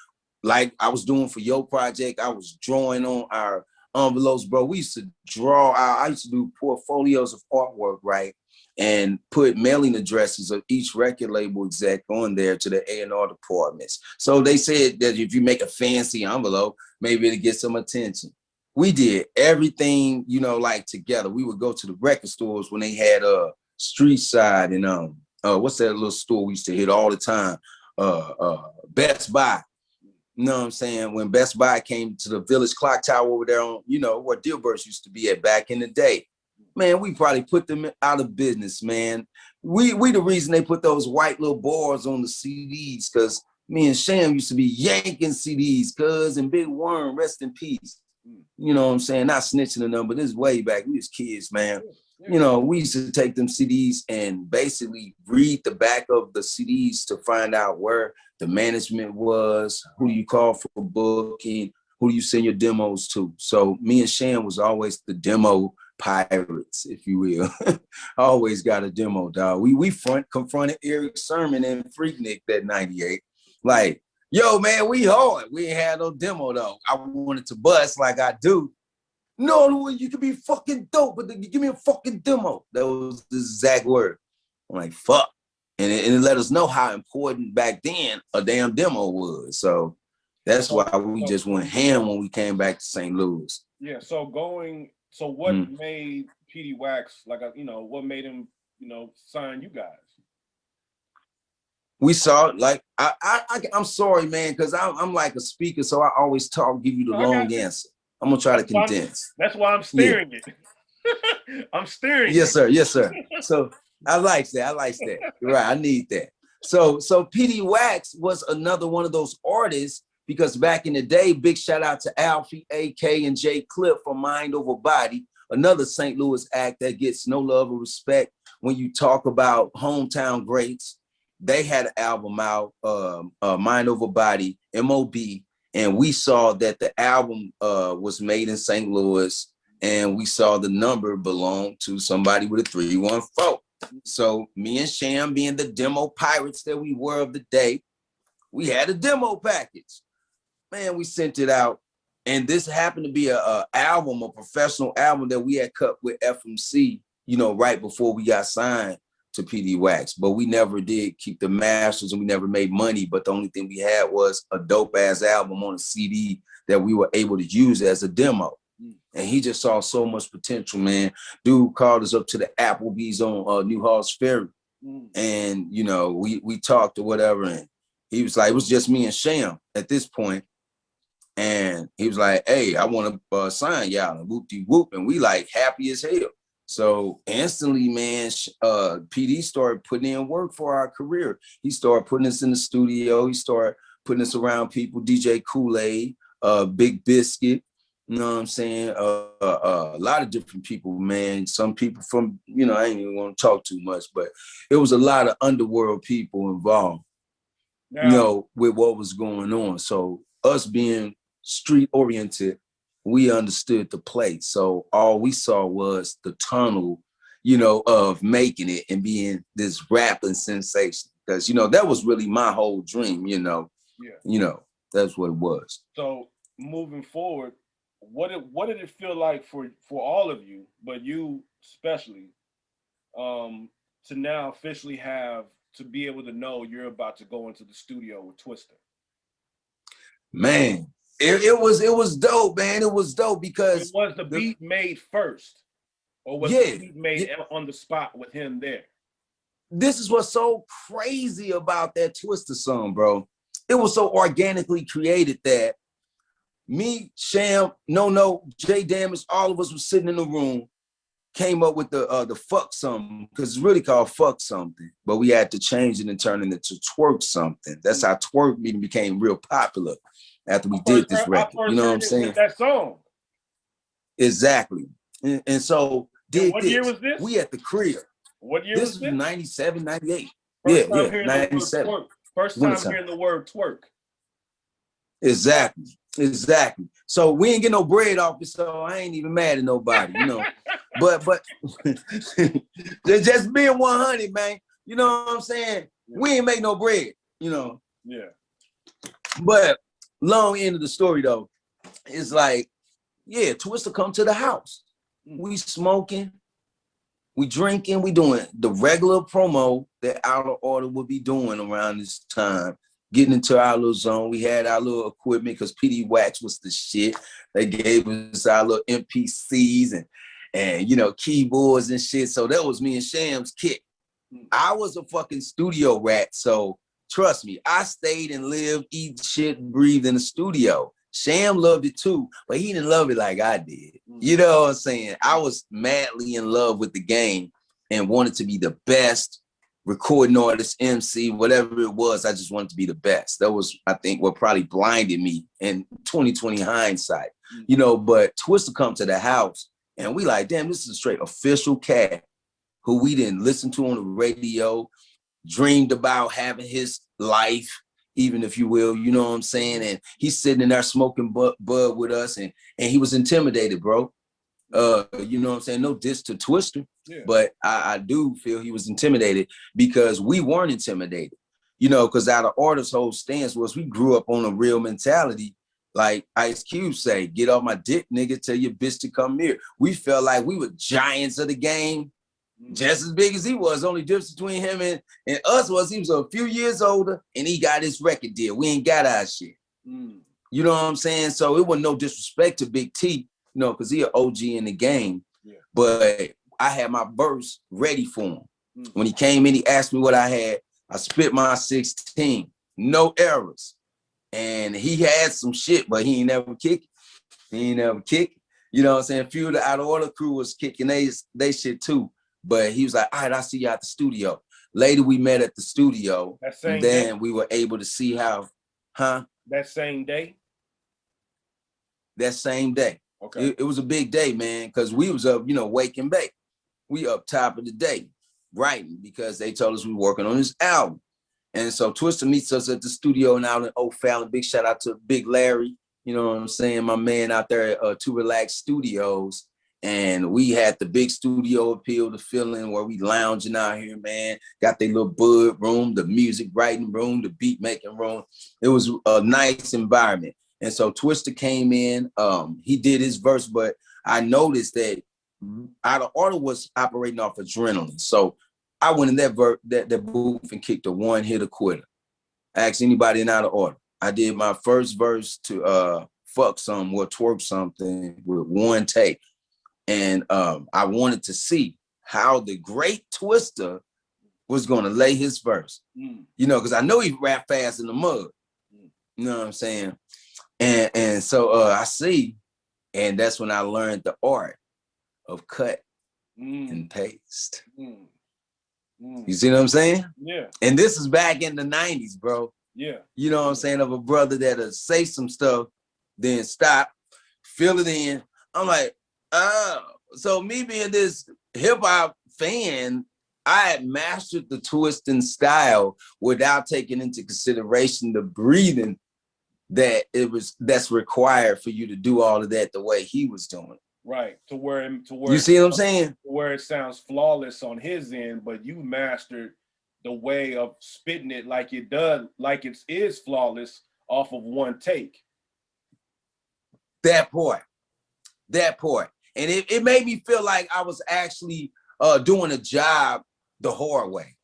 like I was doing for your project, I was drawing on our envelopes, bro. We used to draw out, I used to do portfolios of artwork, right? And put mailing addresses of each record label exec on there to the A&R departments. So they said that if you make a fancy envelope, maybe it'll get some attention. We did everything, you know, like together. We would go to the record stores when they had Street Side and what's that little store we used to hit all the time? Best Buy. You know what I'm saying? When Best Buy came to the Village Clock Tower over there on, you know, where Dilbert's used to be at back in the day. Man, we probably put them out of business, man. We the reason they put those white little bars on the CDs, because me and Sham used to be yanking CDs, cuz, and Big Worm, rest in peace. You know what I'm saying? Not snitching the number. This is way back. We was kids, man. You know, we used to take them CDs and basically read the back of the CDs to find out where the management was, who you call for booking, who you send your demos to. So me and Sham was always the demo pirates, if you will. I always got a demo, dog. We confronted Eric Sermon and Freaknik that 98. Like, yo, man, we hard. We ain't had no demo, though. I wanted to bust like I do. No, you can be fucking dope, but give me a fucking demo. That was the exact word. I'm like, fuck. And it let us know how important back then a damn demo was. So that's why we just went ham when we came back to St. Louis. Yeah, so going So what made PD Wax like a, what made him, sign you guys? We saw like I'm sorry, man, because I'm like a speaker, so I always talk, give you the No, I long got you. answer. I'm gonna try to That's why condense. I'm Yeah. steering it. I'm steering Yes, it. sir. Yes, sir. So I like that. I like that. You're right. I need that. So PD Wax was another one of those artists because back in the day, big shout out to Alfie, AK, and Jay Clip from Mind Over Body, another St. Louis act that gets no love or respect when you talk about hometown greats. They had an album out, Mind Over Body, MOB, and we saw that the album was made in St. Louis, and we saw the number belonged to somebody with a 314. So me and Sham, being the demo pirates that we were of the day, we had a demo package. Man, we sent it out. And this happened to be a album, a professional album that we had cut with FMC, right before we got signed to PD Wax. But we never did keep the masters and we never made money. But the only thing we had was a dope ass album on a CD that we were able to use as a demo. And he just saw so much potential, man. Dude called us up to the Applebee's on New Halls Ferry. And, we talked or whatever. And he was like, it was just me and Sham at this point. And he was like, hey, I want to sign y'all and whoop-de-whoop. And we like happy as hell. So instantly, man, PD started putting in work for our career. He started putting us in the studio. He started putting us around people, DJ Kool-Aid, Big Biscuit. You know what I'm saying? A lot of different people, man. Some people from, I ain't even want to talk too much, but it was a lot of underworld people involved, with what was going on. So us being street oriented, we understood the play. So all we saw was the tunnel, of making it and being this rapping sensation. Because, that was really my whole dream, that's what it was. So moving forward, what did it feel like for all of you, but you especially, to now officially have to be able to know you're about to go into the studio with Twista? Man, it was dope, man. It was dope because was the beat made first, or was the beat made on the spot with him there? This is what's so crazy about that Twista song, bro. It was so organically created that me, Sham, No, Jay Damage, all of us was sitting in the room, came up with the fuck something, because it's really called fuck something, but we had to change it and turn it into twerk something. That's how twerk meeting became real popular after we did this record. You know what I'm saying? That song. Exactly. And so what year was this? We at the crib. What year this was this? 97, 98. First yeah, time 97. First time hearing the word twerk. Exactly. So we ain't get no bread off it, so I ain't even mad at nobody, but just being 100, man. You know what I'm saying? Yeah. We ain't make no bread, Yeah. But long end of the story though, it's like, Twista come to the house. We smoking, we drinking, we doing the regular promo that Out of Order would be doing around this time. Getting into our little zone. We had our little equipment because PD Wax was the shit. They gave us our little MPCs and keyboards and shit. So that was me and Sham's kit. I was a fucking studio rat. So trust me, I stayed and lived, eat shit, breathed in the studio. Sham loved it too, but he didn't love it like I did. You know what I'm saying? I was madly in love with the game and wanted to be the best recording artist, MC, whatever it was. I just wanted to be the best. That was, I think, what probably blinded me in 2020 hindsight. But Twista come to the house and we like, damn, this is a straight official cat who we didn't listen to on the radio, dreamed about having his life, even if you will, you know what I'm saying? And he's sitting in there smoking bud with us and he was intimidated, bro. You know what I'm saying? No diss to Twista, but I do feel he was intimidated because we weren't intimidated, because Out of Order's whole stance was we grew up on a real mentality. Like Ice Cube say, get off my dick, nigga, tell your bitch to come here. We felt like we were giants of the game, just as big as he was. Only difference between him and us was he was a few years older and he got his record deal. We ain't got our shit. You know what I'm saying? So it wasn't no disrespect to Big T. you know, because he an OG in the game. Yeah. But I had my verse ready for him. Mm. When he came in, he asked me what I had. I spit my 16, no errors. And he had some shit, but he ain't never kick it. He ain't never kick it. You know what I'm saying? A few of the out of order crew was kicking they shit too. But he was like, all right, I'll see you at the studio. Later, we met at the studio. That same and then day? we were able to see how, That same day? That same day. Okay. It was a big day, man, because we was up, you know, wake and bake. We up top of the day writing because they told us we were working on this album. And so Twister meets us at the studio and out in O'Fallon. Big shout out to Big Larry, you know what I'm saying? My man out there at To Relax Studios. And we had the big studio appeal, the feeling where we lounging out here, man. Got their little bud room, the music writing room, the beat making room. It was a nice environment. And so Twister came in, he did his verse, but I noticed that Out of Order was operating off adrenaline. So I went in that booth and kicked a one-hitter quitter. Ask anybody in Out of Order. I did my first verse to fuck something or twerk something with one take. And I wanted to see how the great Twister was going to lay his verse. You know, because I know he rap fast in the mud. You know what I'm saying? And so I see, and that's when I learned the art of cut and paste. You see what I'm saying? Yeah. And this is back in the 90s, bro. Yeah. You know what I'm saying? Of a brother that'll say some stuff, then stop, fill it in. I'm like, oh. So me being this hip hop fan, I had mastered the twisting style without taking into consideration the breathing that's required for you to do all of that the way he was doing. Right. To where you see what I'm saying? Where it sounds flawless on his end, but you mastered the way of spitting it like it does, like it is flawless off of one take. That part. And it made me feel like I was actually doing a job the hard way.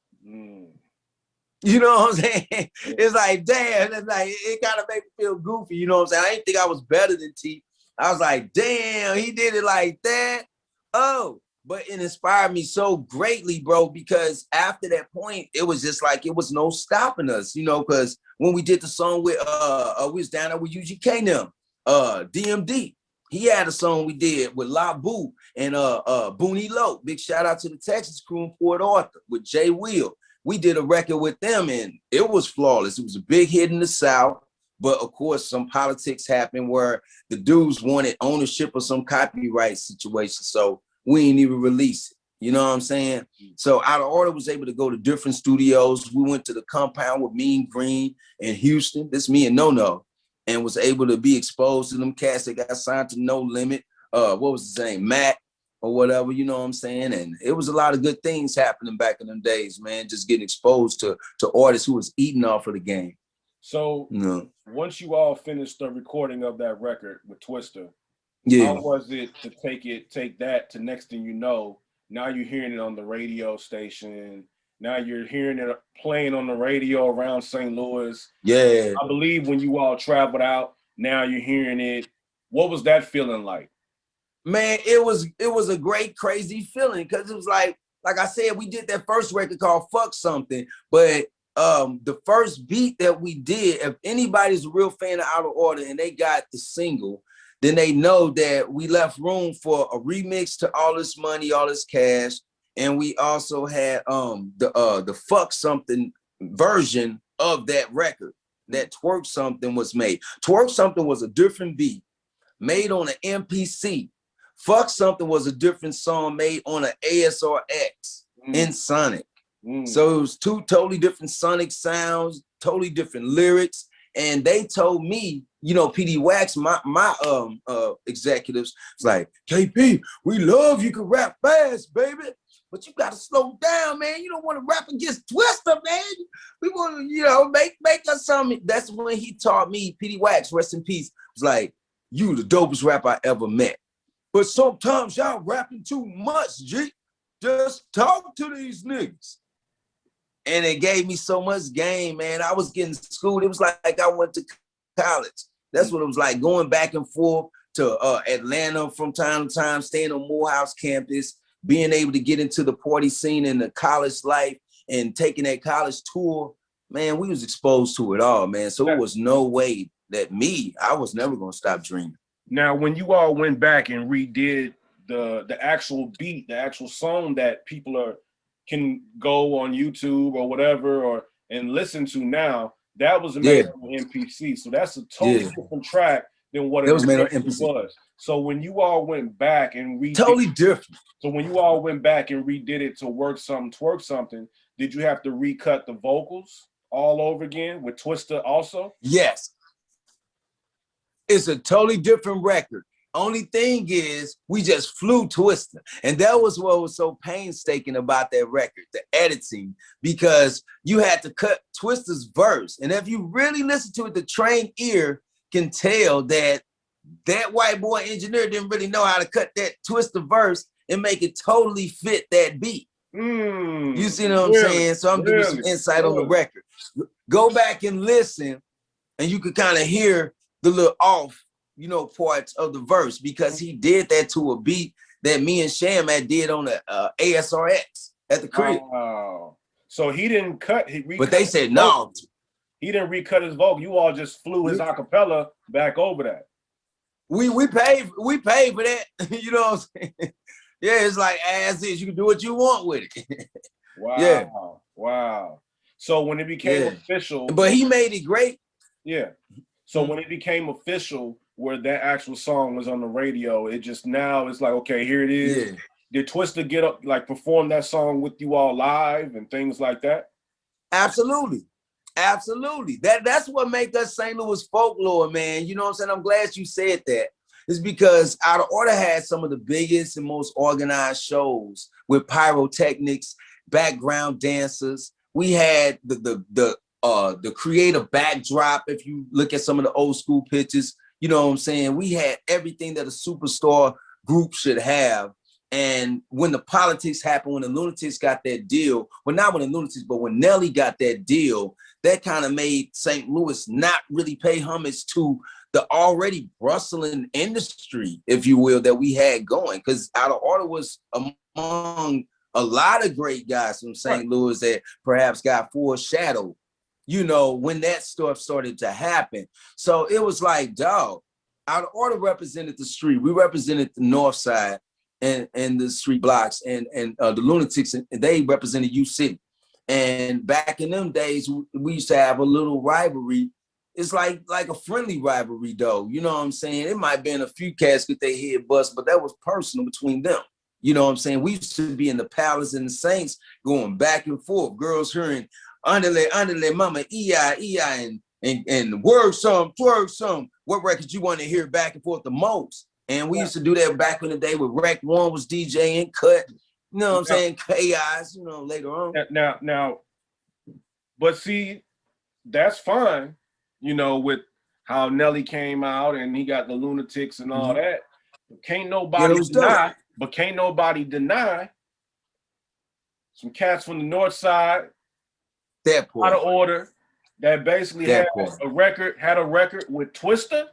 You know what I'm saying? Yeah. It's like, damn, it's like, it kind of made me feel goofy. You know what I'm saying? I didn't think I was better than T. I was like, damn, he did it like that. Oh, but it inspired me so greatly, bro, because after that point, it was just like, it was no stopping us, you know, because when we did the song with, we was down there with UGK now, DMD. He had a song we did with La Boo and Booney Low. Big shout out to the Texas crew in Port Arthur with Jay Will. We did a record with them and it was flawless. It was a big hit in the South, but of course some politics happened where the dudes wanted ownership of some copyright situation. So we ain't even release it. You know what I'm saying? So Out of Order was able to go to different studios. We went to the compound with Mean Green in Houston. This me and No, and was able to be exposed to them cats that got signed to No Limit. What was his name? Matt or whatever, you know what I'm saying? And it was a lot of good things happening back in them days, man, just getting exposed to artists who was eating off of the game. So once you all finished the recording of that record with Twister, how was it to take that to next thing you know, now you're hearing it on the radio station, now you're hearing it playing on the radio around St. Louis. Yeah. I believe when you all traveled out, now you're hearing it. What was that feeling like? Man, it was a great, crazy feeling because it was like I said, we did that first record called Fuck Something, but the first beat that we did, if anybody's a real fan of Out of Order and they got the single, then they know that we left room for a remix to All This Money, All This Cash, and we also had the Fuck Something version of that record. That Twerk Something was made. Twerk Something was a different beat made on an MPC. Fuck Something was a different song made on an ASRX in Sonic. So it was two totally different Sonic sounds, totally different lyrics. And they told me, you know, PD Wax, my executives, was like, KP, we love you can rap fast, baby. But you gotta slow down, man. You don't want to rap against Twister, man. We want to, you know, make us something. That's when he taught me, PD Wax, rest in peace, was like, you the dopest rapper I ever met. But sometimes y'all rapping too much, G. Just talk to these niggas. And it gave me so much game, man. I was getting schooled. It was like I went to college. That's what it was like, going back and forth to Atlanta from time to time, staying on Morehouse campus, being able to get into the party scene in the college life and taking that college tour, man, we was exposed to it all, man. So it was no way that I was never gonna stop dreaming. Now, when you all went back and redid the actual beat, the actual song that people can go on YouTube or whatever and listen to now, that was made on MPC. So that's a totally different track than what it was made on MPC was. So when you all went back and redid totally different. So when you all went back and redid it to Work Something, Twerk Something, did you have to recut the vocals all over again with Twista also? Yes. It's a totally different record. Only thing is, we just flew Twista. And that was what was so painstaking about that record, the editing, because you had to cut Twista's verse. And if you really listen to it, the trained ear can tell that that white boy engineer didn't really know how to cut that Twista verse and make it totally fit that beat. You see what I'm saying? So I'm giving you some insight on the record. Go back and listen, and you could kind of hear the little off, parts of the verse, because he did that to a beat that me and Sham had did on the ASRX at the crib. Wow. So he didn't cut. But they said no. He didn't recut his vocal. You all just flew his acapella back over that. We paid for that. You know what I'm saying? Yeah, it's like as is. You can do what you want with it. Wow. Yeah. Wow. So when it became official, but he made it great. Yeah. So when it became official, where that actual song was on the radio, it just now it's like, okay, here it is. Yeah. Did Twista get up, like perform that song with you all live and things like that? Absolutely. Absolutely. That's what makes us St. Louis folklore, man. You know what I'm saying? I'm glad you said that. It's because Out of Order had some of the biggest and most organized shows with pyrotechnics, background dancers. We had the creative backdrop. If you look at some of the old school pictures, you know what I'm saying? We had everything that a superstar group should have. And when the politics happened, when the Lunatics got that deal, well, not when the Lunatics, but when Nelly got that deal, that kind of made St. Louis not really pay homage to the already bustling industry, if you will, that we had going. Because Out of Order was among a lot of great guys from St. Louis that perhaps got foreshadowed, when that stuff started to happen. So it was like, dog, Out of Order represented the street. We represented the North Side and the street blocks, and the Lunatics, and they represented U City. And back in them days, we used to have a little rivalry. It's like a friendly rivalry, though. You know what I'm saying? It might have been a few cats get their head bust, but that was personal between them. You know what I'm saying? We used to be in the Palace and the Saints going back and forth. Girls hearing underlay, mama, EI, and word some, twerk some. What records you want to hear back and forth the most? And we used to do that back in the day with Rec One was DJing, Cut. You know what I'm saying? Chaos, later on. Now, but see, that's fine, with how Nelly came out and he got the Lunatics and all that. But can't nobody deny some cats from the North Side, that Out of Order, that basically had a record with Twista,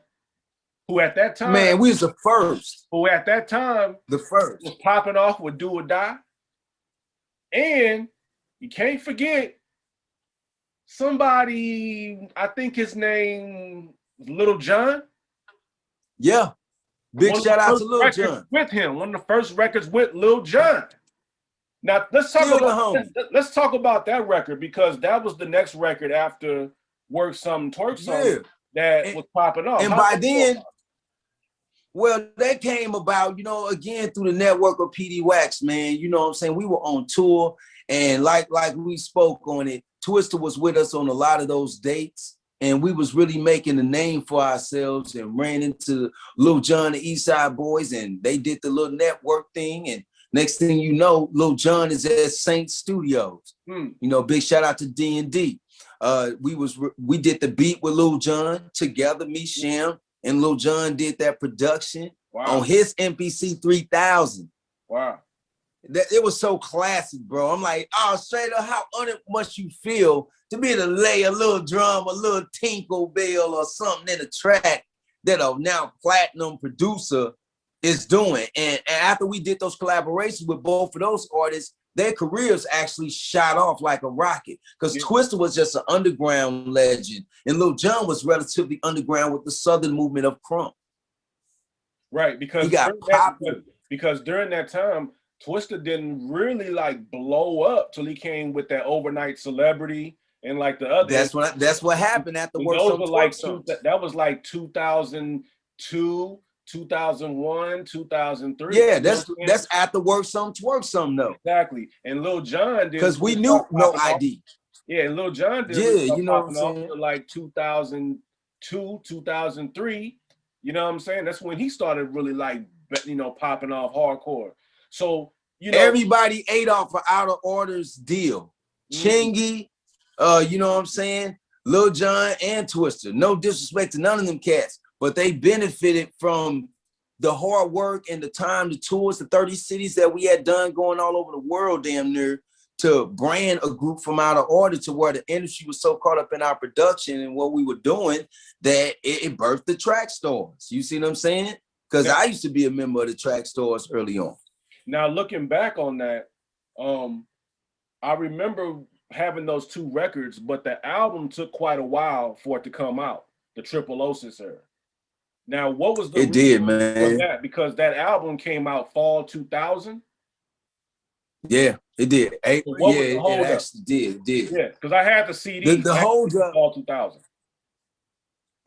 who at that time, man, we was the first. Who at that time, the first, was popping off with Do or Die. And you can't forget somebody, I think his name was Lil Jon. Yeah. Big shout out to Lil Jon. With him, one of the first records with Lil Jon. Now let's talk about that record, because that was the next record after Work Something, Twerk Something that was popping off. And by then, well, that came about, again, through the network of PD Wax, man. You know what I'm saying? We were on tour, and like we spoke on it, Twista was with us on a lot of those dates, and we was really making a name for ourselves and ran into Lil Jon, the East Side Boys, and they did the little network thing, and next thing you know, Lil Jon is at Saint Studios. Big shout out to D&D. We did the beat with Lil Jon together, me, Sham, and Lil Jon did that production on his MPC 3000. Wow. It was so classic, bro. I'm like, straight up, how honored must you feel to be able to lay a little drum, a little tinkle bell or something in the track that a now platinum producer is doing. And after we did those collaborations with both of those artists, their careers actually shot off like a rocket. Because Yeah. Twista was just an underground legend, and Lil Jon was relatively underground with the Southern movement of crunk. Right, He because got popular. because during that time, Twista didn't really like blow up till he came with that overnight celebrity and like the other. That's what happened after And Work those Some were Twerk like Some. that was like 2002, 2001, 2003. Yeah, You know what I'm saying? that's after Work Some Twerk Some though. Exactly. And Lil Jon didn't Because we really knew start No popping off. ID. Yeah, and Lil Jon didn't really Yeah, start you know what I'm popping off saying? till like 2002, 2003. You know what I'm saying? That's when he started really like, popping off hardcore. So, Everybody ate off of Out of Order's deal. mm, Chingy, you know what I'm saying? Lil Jon and Twister. No disrespect to none of them cats, but they benefited from the hard work and the time, the tours, the 30 cities that we had done going all over the world, damn near, to brand a group from Out of Order to where the industry was so caught up in our production and what we were doing that it birthed the track stars. You see what I'm saying? Because now, I used to be a member of the track stars early on. now looking back on that, um, I remember having those two records, but the album took quite a while for it to come out, the Triple Osis era. Now, what was the It did, reason for man. that? Because that album came out fall 2000. Yeah, it did. So what Yeah, was the it holdup? actually did. It did. Yeah, because I had the The CD the back hold in up, fall 2000.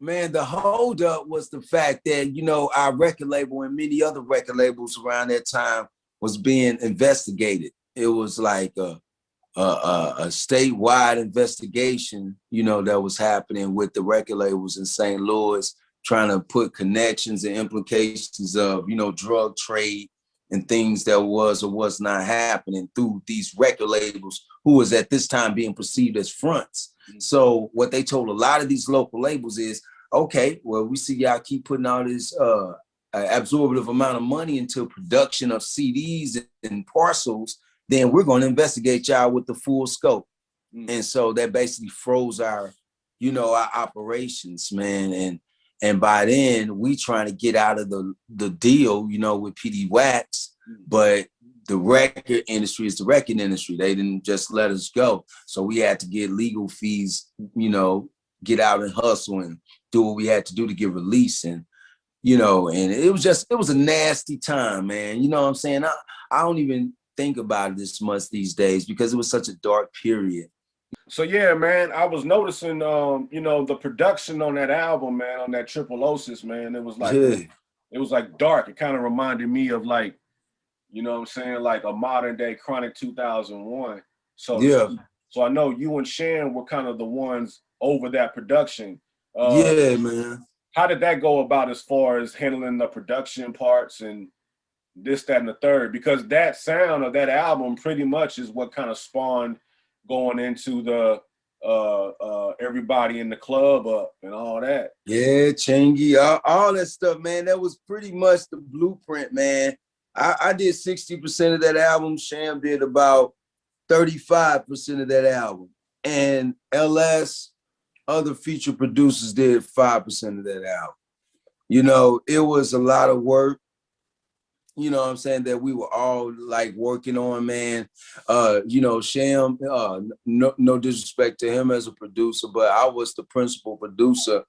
man, the hold up was the fact that, our record label and many other record labels around that time was being investigated. It was like a statewide investigation, that was happening with the record labels in St. Louis, trying to put connections and implications of, drug trade and things that was or was not happening through these record labels who was at this time being perceived as fronts. So what they told a lot of these local labels is, okay, well, we see y'all keep putting all this absorbative amount of money into production of CDs and parcels, then we're going to investigate y'all with the full scope. And so that basically froze our operations, man. And by then we trying to get out of the deal, with PD Wax, but the record industry is the record industry. They didn't just let us go. So we had to get legal fees, get out and hustle and do what we had to do to get release. And it was a nasty time, man. You know what I'm saying? I don't even think about it this much these days because it was such a dark period. So yeah, man, I was noticing, the production on that album, man, on that Triple Osis, man, Yeah. it was like dark. It kind of reminded me of like, you know what I'm saying, like a modern day Chronic 2001, so to Yeah. speak. So I know you and Shan were kind of the ones over that production. Uh, Yeah, man. how did that go about as far as handling the production parts and this, that, and the third? Because that sound of that album pretty much is what kind of spawned going into the everybody in the club up and all that. Yeah, Chingy, all that stuff, man. That was pretty much the blueprint, man. I did 60% of that album. Sham did about 35% of that album. And LS, other feature producers did 5% of that album. It was a lot of work. You know what I'm saying, that we were all like working on, man. Sham, no disrespect to him as a producer, but I was the principal producer,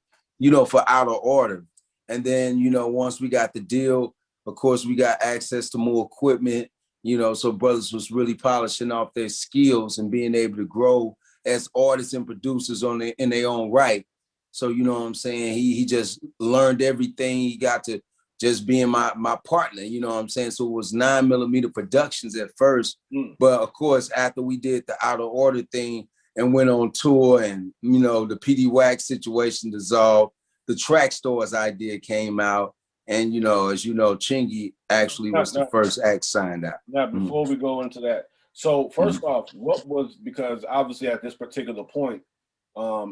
for Out of Order. And then, once we got the deal, of course, we got access to more equipment, so brothers was really polishing off their skills and being able to grow as artists and producers in their own right. So, you know what I'm saying? He just learned everything. He got to just being my partner, you know what I'm saying? So it was 9mm Productions at first. But of course, after we did the Out of Order thing and went on tour and, the PD Wax situation dissolved, the Track Stores idea came out. And, as you know, Chingy actually was the first act signed out. Now, before we go into that, so first off, because obviously at this particular point,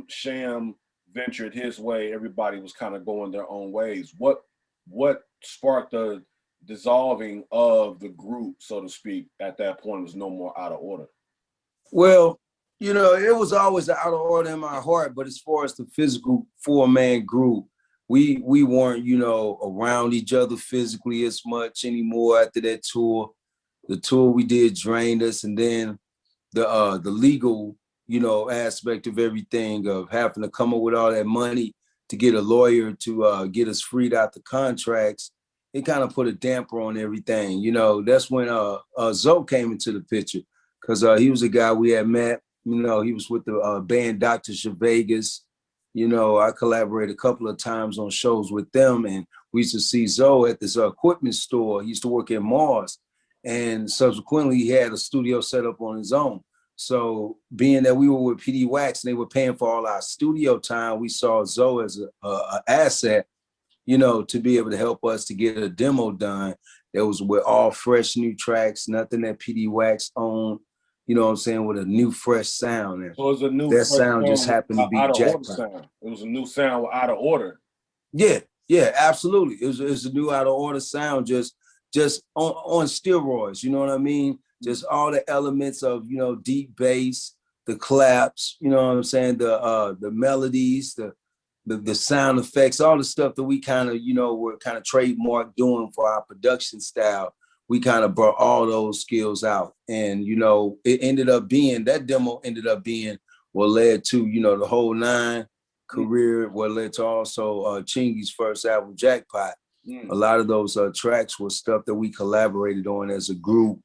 Sham ventured his way, everybody was kind of going their own ways. What sparked the dissolving of the group, so to speak, at that point? Was no more Out of Order? Well, it was always Out of Order in my heart, but as far as the physical 4-man group, we weren't, you know, around each other physically as much anymore after that tour. The tour we did drained us, and then the legal, you know, aspect of everything, of having to come up with all that money to get a lawyer to get us freed out the contracts, it kind of put a damper on everything. You know, that's when Zoe came into the picture, because he was a guy we had met. You know, he was with the band Dr. Vegas. You know, I collaborated a couple of times on shows with them, and we used to see Zoe at this equipment store. He used to work at Mars, and subsequently he had a studio set up on his own. So being that we were with PD Wax and they were paying for all our studio time, we saw Zoe as a asset, you know, to be able to help us to get a demo done that was with all fresh new tracks, nothing that PD Wax owned, you know what I'm saying, with a new fresh sound. And So it was a new that fresh sound just sound with happened to be out of order jackpot. sound. It was a new sound with out of order. Yeah, yeah, absolutely. It was a new out of order sound, just on steroids. You know what I mean? Just all the elements of, you know, deep bass, the claps. You know what I'm saying? The melodies, the sound effects, all the stuff that we kind of, you know, were kind of trademark doing for our production style. We kind of brought all those skills out, and you know, it ended up being that demo ended up being what led to, you know, the whole nine career, what led to also Chingy's first album, Jackpot. A lot of those tracks were stuff that we collaborated on as a group,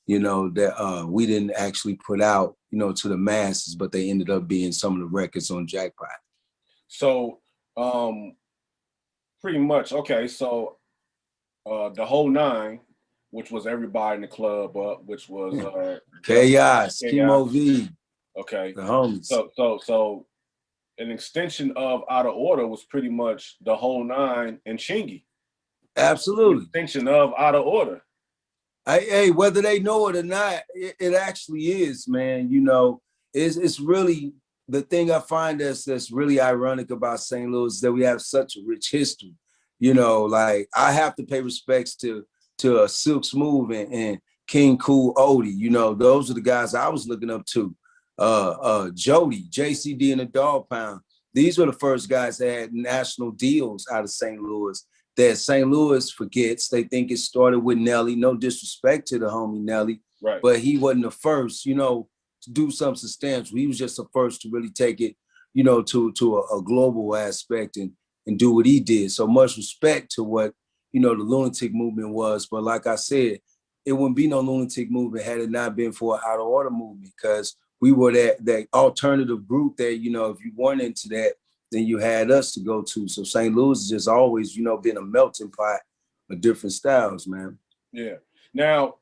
you know, that we didn't actually put out, you know, to the masses, but they ended up being some of the records on Jackpot. So pretty much, okay, so the whole nine, which was everybody in the club up, which was Chaos, Chaos. Chemo V, Okay. the homies. So an extension of Out of Order was pretty much the whole nine and Chingy. Absolutely. An extension of Out of Order. Hey, whether they know it or not, it actually is, man. You know, it's really the thing I find that's really ironic about St. Louis is that we have such a rich history. You know, like I have to pay respects to Silk Smooth and King Cool Odie. You know, those are the guys I was looking up to. Jody, JCD and the Dog Pound. These were the first guys that had national deals out of St. Louis that St. Louis forgets. They think it started with Nelly. No disrespect to the homie Nelly, right? But he wasn't the first, you know, to do something substantial. He was just the first to really take it, you know, to a global aspect and do what he did. So much respect to what, you know, the lunatic movement was. But like I said, it wouldn't be no lunatic movement had it not been for an out of order movement, because we were that alternative group that, you know, if you weren't into that, then you had us to go to. So St. Louis has just always, you know, been a melting pot of different styles, man. Yeah. Now,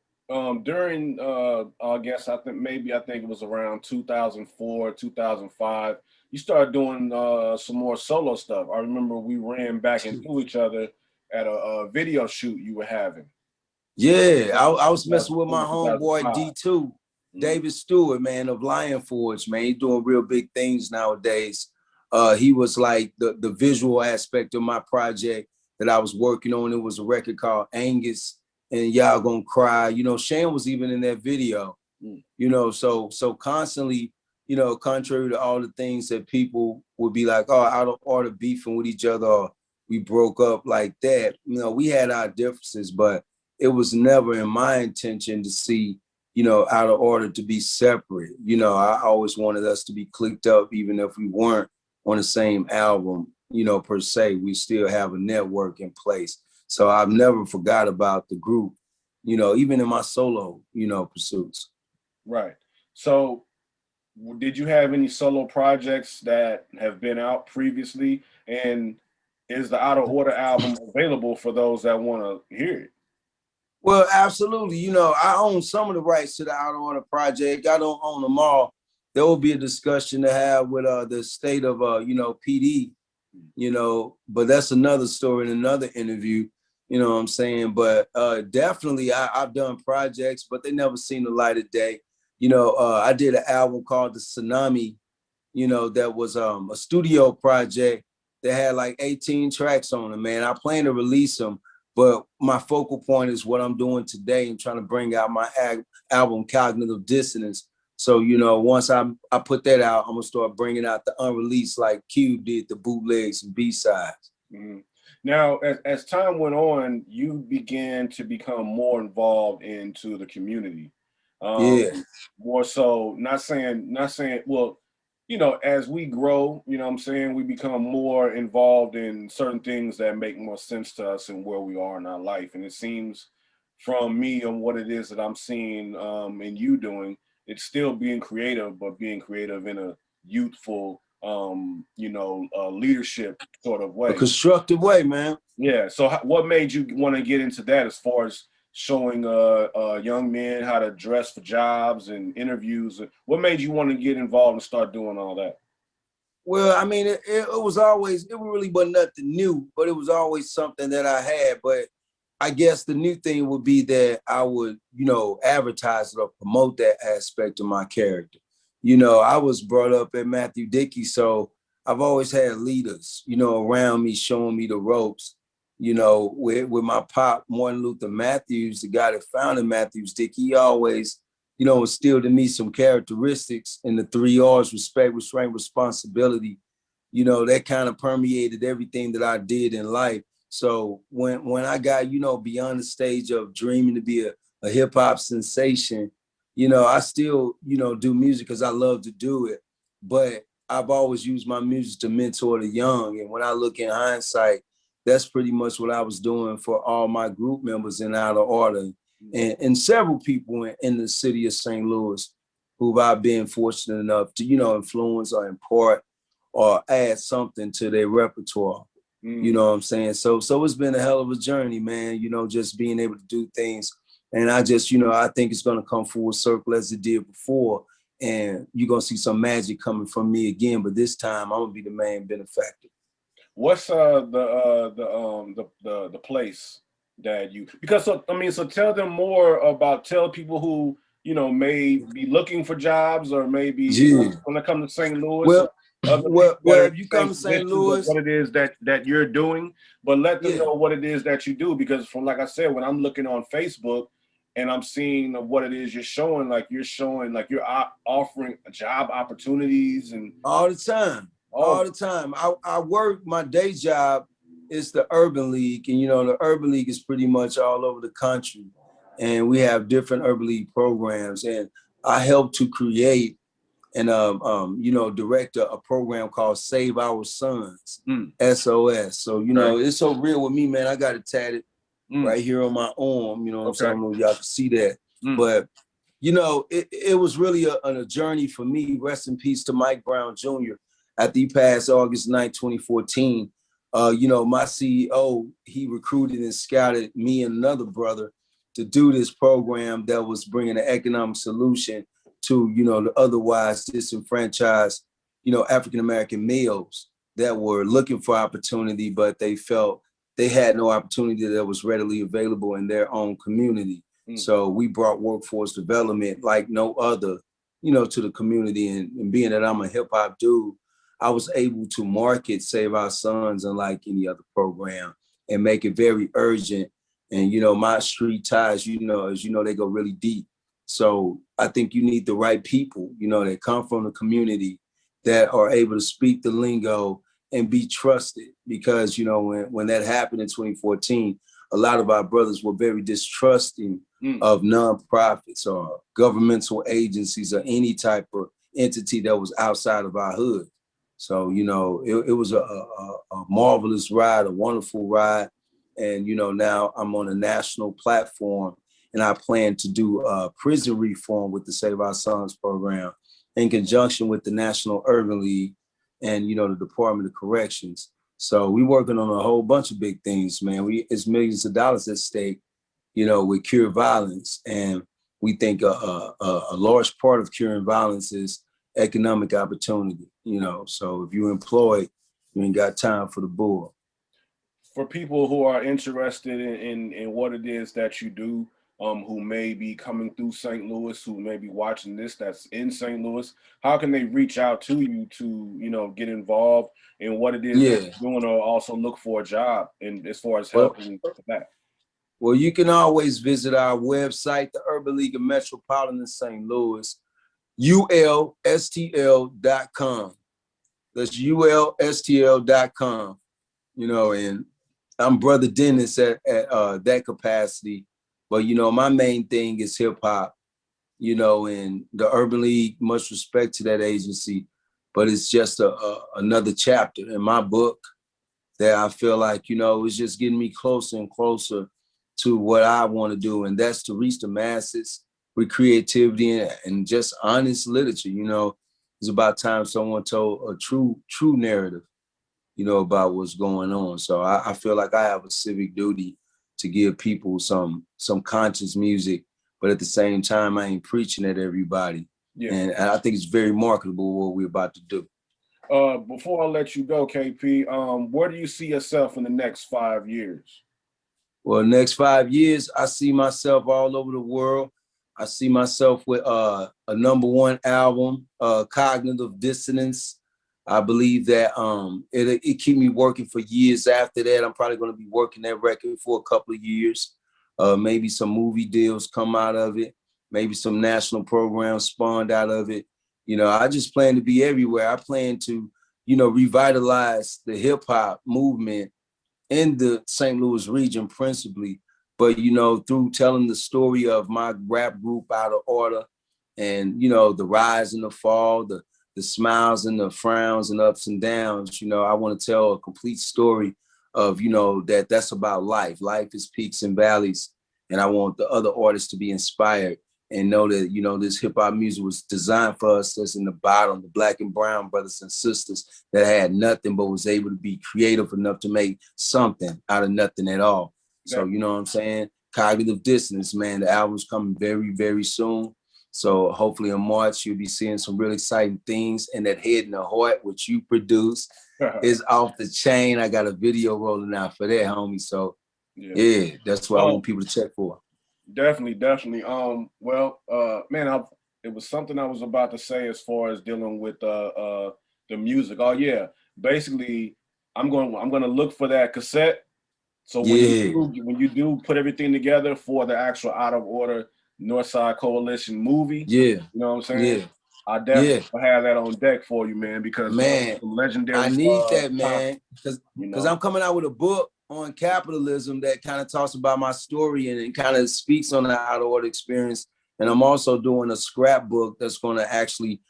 during I guess I think it was around 2004, 2005, you started doing some more solo stuff. I remember we ran back into each other at a video shoot you were having. Yeah, I was messing with my homeboy D2, David Stewart, man, of Lion Forge, man. He's doing real big things nowadays. He was like the visual aspect of my project that I was working on. It was a record called Angus and Y'all Gonna Cry. You know, Shan was even in that video. You know, so constantly, you know, contrary to all the things that people would be like, oh, out of order beefing with each other, or we broke up like that. You know, we had our differences, but it was never in my intention to see, you know, out of order to be separate. You know, I always wanted us to be clicked up, even if we weren't on the same album, you know, per se. We still have a network in place. So I've never forgot about the group, you know, even in my solo, you know, pursuits. Right. So did you have any solo projects that have been out previously? And is the Out of Order album available for those that want to hear it? Well, absolutely. You know, I own some of the rights to the Out of Order project. I don't own them all. There will be a discussion to have with the state of, you know, PD, you know, but that's another story in another interview, you know what I'm saying? But definitely I've done projects, but they never seen the light of day. You know, I did an album called The Tsunami, you know, that was a studio project that had like 18 tracks on it, man. I plan to release them, but my focal point is what I'm doing today and trying to bring out my album, Cognitive Dissonance. So, you know, once I put that out, I'm gonna start bringing out the unreleased like Q did, the bootlegs and B-sides. Mhm. Now, as time went on, you began to become more involved into the community. Yeah, More so, not saying, well, as we grow, what I'm saying, we become more involved in certain things that make more sense to us and where we are in our life. And it seems from me and what it is that I'm seeing in you doing, it's still being creative, but being creative in a youthful, leadership sort of a way. constructive way, man. Yeah. So, what made you want to get into that as far as showing young men how to dress for jobs and interviews? What made you want to get involved and start doing all that? Well, I mean, it was always, it really wasn't nothing new, but it was always something that I had. But I guess the new thing would be that I would, advertise it or promote that aspect of my character. I was brought up at Matthew Dickey, so I've always had leaders, around me showing me the ropes. With my pop, Martin Luther Matthews, the guy that founded Matthews Dickey, he always, instilled in me some characteristics in the 3 R's: respect, restraint, responsibility. That kind of permeated everything that I did in life. So when I got, beyond the stage of dreaming to be a hip hop sensation, I still, do music because I love to do it. But I've always used my music to mentor the young. And when I look in hindsight, that's pretty much what I was doing for all my group members in Out of Order, and several people in the city of St. Louis who I've been fortunate enough to, influence or impart or add something to their repertoire. You Mm. know what I'm saying? So it's been a hell of a journey, man, just being able to do things. And I just, I think it's gonna come full circle as it did before. And you're gonna see some magic coming from me again, but this time I'm gonna be the main benefactor. What's the place that you, because so, I mean, so tell them more about, tell people who may be looking for jobs, or maybe Yeah. when they come to St. Louis, or Well, other well, people that well, are in if you the come same to St. positions of Louis, what it is that you're doing, but let them yeah. know what it is that you do, because from, like I said, when I'm looking on Facebook and I'm seeing what it is you're showing like you're offering job opportunities and All the time. all. All the time. I work, my day job is the Urban League. And, the Urban League is pretty much all over the country. And we have different Urban League programs. And I help to create and, direct a program called Save Our Sons, Mm, SOS. So, okay. it's so real with me, man. I got it tatted Mm, right here on my arm. You know what I'm saying? I okay. don't know if y'all can see that. Mm, But it was really a journey for me. Rest in peace to Mike Brown Jr. After he passed August 9th, 2014. My CEO, he recruited and scouted me and another brother to do this program that was bringing an economic solution to, the otherwise disenfranchised, African American males that were looking for opportunity, but they felt they had no opportunity that was readily available in their own community. mm, So we brought workforce development like no other, to the community. And being that I'm a hip hop dude, I was able to market Save Our Sons unlike any other program and make it very urgent. And, my street ties, as you know, they go really deep. So I think you need the right people, that come from the community that are able to speak the lingo and be trusted. Because, when that happened in 2014, a lot of our brothers were very distrusting mm, of nonprofits or governmental agencies or any type of entity that was outside of our hood. So, it was a marvelous ride, a wonderful ride. And, now I'm on a national platform and I plan to do prison reform with the Save Our Sons program in conjunction with the National Urban League and, the Department of Corrections. So we working on a whole bunch of big things, man. It's millions of dollars at stake, with cure violence. And we think a large part of curing violence is economic opportunity, So if you employed, you ain't got time for the bull. for people who are interested in what it is that you do, who may be coming through St. Louis, who may be watching this that's in St. Louis, how can they reach out to you to, get involved in what it is that Yeah. you're doing, or also look for a job and as far as Well, helping that? well, you can always visit our website, the Urban League of Metropolitan St. Louis, ulstl.com. That's ulstl.com. you know, and I'm Brother Dennis at that capacity. But, you know, my main thing is hip hop, you know, and the Urban League, much respect to that agency, but it's just another chapter in my book that I feel like, you know, is just getting me closer and closer to what I want to do. And that's to reach the masses with creativity and just honest literature. You know, it's about time someone told a true narrative, you know, about what's going on. So I feel like I have a civic duty to give people some conscious music, but at the same time, I ain't preaching at everybody. Yeah. And I think it's very marketable what we're about to do. Before I let you go, KP, where do you see yourself in the next 5 years? Well, next 5 years, I see myself all over the world. I see myself with a #1 album, Cognitive Dissonance. I believe that it keep me working for years after that. I'm probably going to be working that record for a couple of years. Maybe some movie deals come out of it. Maybe some national programs spawned out of it. You know, I just plan to be everywhere. I plan to, you know, revitalize the hip hop movement in the St. Louis region principally, but you know, through telling the story of my rap group Out of Order, and you know, the rise and the fall, the smiles and the frowns and ups and downs. You know, I want to tell a complete story of, you know, that's about life. Life is peaks and valleys, and I want the other artists to be inspired and know that, you know, this hip hop music was designed for us that's in the bottom, the black and brown brothers and sisters that had nothing but was able to be creative enough to make something out of nothing at all. So, you know what I'm saying? Cognitive Dissonance, man. The album's coming very, very soon. So hopefully in March, you'll be seeing some real exciting things. And that Head in the Heart, which you produce, is off the chain. I got a video rolling out for that, homie. So yeah, that's what I want people to check for. Definitely, definitely. Man, it was something I was about to say as far as dealing with the music. Oh yeah, basically, I'm gonna look for that cassette. So when you do put everything together for the actual Out of Order Northside Coalition movie, you know what I'm saying? I definitely have that on deck for you, man, because man, legendary. I need that, man, because you know, I'm coming out with a book on capitalism that kind of talks about my story and it kind of speaks on the Out of Order experience. And I'm also doing a scrapbook that's going to actually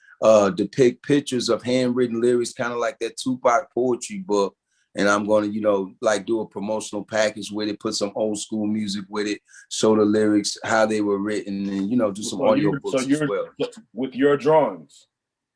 depict pictures of handwritten lyrics, kind of like that Tupac poetry book. And I'm going to, you know, like do a promotional package with it, put some old school music with it, show the lyrics, how they were written, and, you know, do some audio books as well. With your drawings.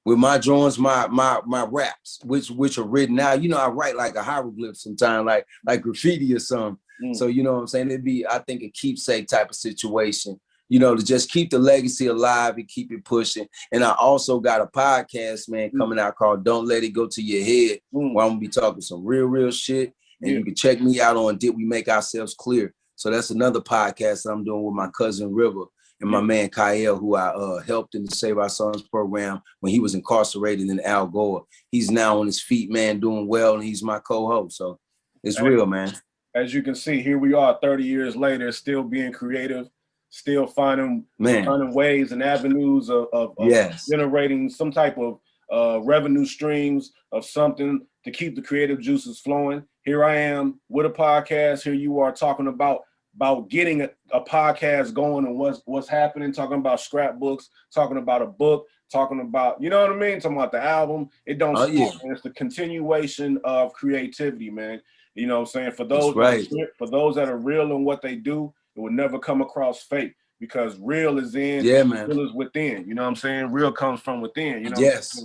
With my drawings, my raps, which are written out. You know, I write like a hieroglyph sometimes, like graffiti or something. So, you know what I'm saying? It'd be, I think, a keepsake type of situation, you know, to just keep the legacy alive and keep it pushing. And I also got a podcast, man, coming out called Don't Let It Go to Your Head, where I'm gonna be talking some real shit. And you can check me out on Did We Make Ourselves Clear? So that's another podcast that I'm doing with my cousin River and my man Kyle, who I helped in the Save Our Sons program when he was incarcerated in Al Gore. He's now on his feet, man, doing well, and he's my co-host. So it's real, man. As you can see, here we are 30 years later, still being creative, still finding ways and avenues of generating some type of revenue streams of something to keep the creative juices flowing. Here I am with a podcast. Here you are talking about getting a podcast going and what's happening, talking about scrapbooks, talking about a book, talking about, you know what I mean? Talking about the album. It don't stop, man. It's the continuation of creativity, man. You know what I'm saying? For those that are real in what they do, it will never come across fake because real is in, real is within. You know what I'm saying? Real comes from within. You know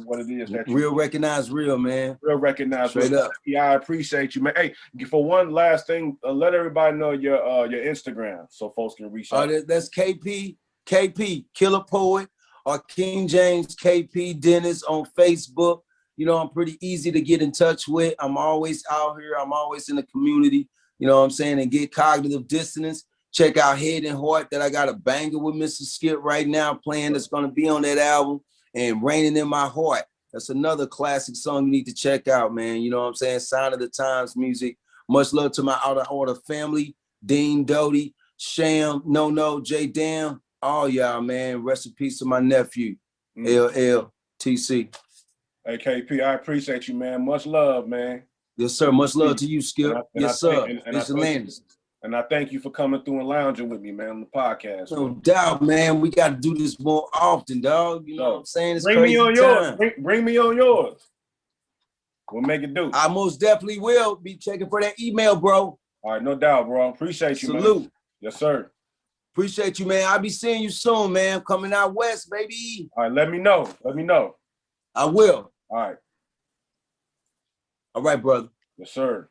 what it is that real recognize real, man. Real recognize straight real. up. Yeah, I appreciate you, man. Hey, for one last thing, let everybody know your Instagram so folks can reach out. That's KP Killer Poet or King James KP Dennis on Facebook. You know, I'm pretty easy to get in touch with. I'm always out here. I'm always in the community. You know what I'm saying? And get Cognitive Dissonance. Check out Head and Heart that I got a banger with Mr. Skip right now playing that's going to be on that album. And Raining in My Heart. That's another classic song you need to check out, man. You know what I'm saying? Sign of the Times music. Much love to my Out of Order family. Dean Doty, Sham, No, J Dam. All y'all, man. Rest in peace to my nephew, LL, TC. Hey, KP, I appreciate you, man. Much love, man. Yes, sir. Much love to you, Skip. And Yes, sir. It's Landis. And I thank you for coming through and lounging with me, man, on the podcast. No doubt, man. We got to do this more often, dog. You know what I'm saying? It's bring crazy me on time. yours. Bring me on yours. We'll make it do. I most definitely will be checking for that email, bro. All right, no doubt, bro. Appreciate you, Salute. man. Yes, sir. Appreciate you, man. I'll be seeing you soon, man. Coming out west, baby. All right, let me know. Let me know. I will. All right. All right, brother. Yes, sir.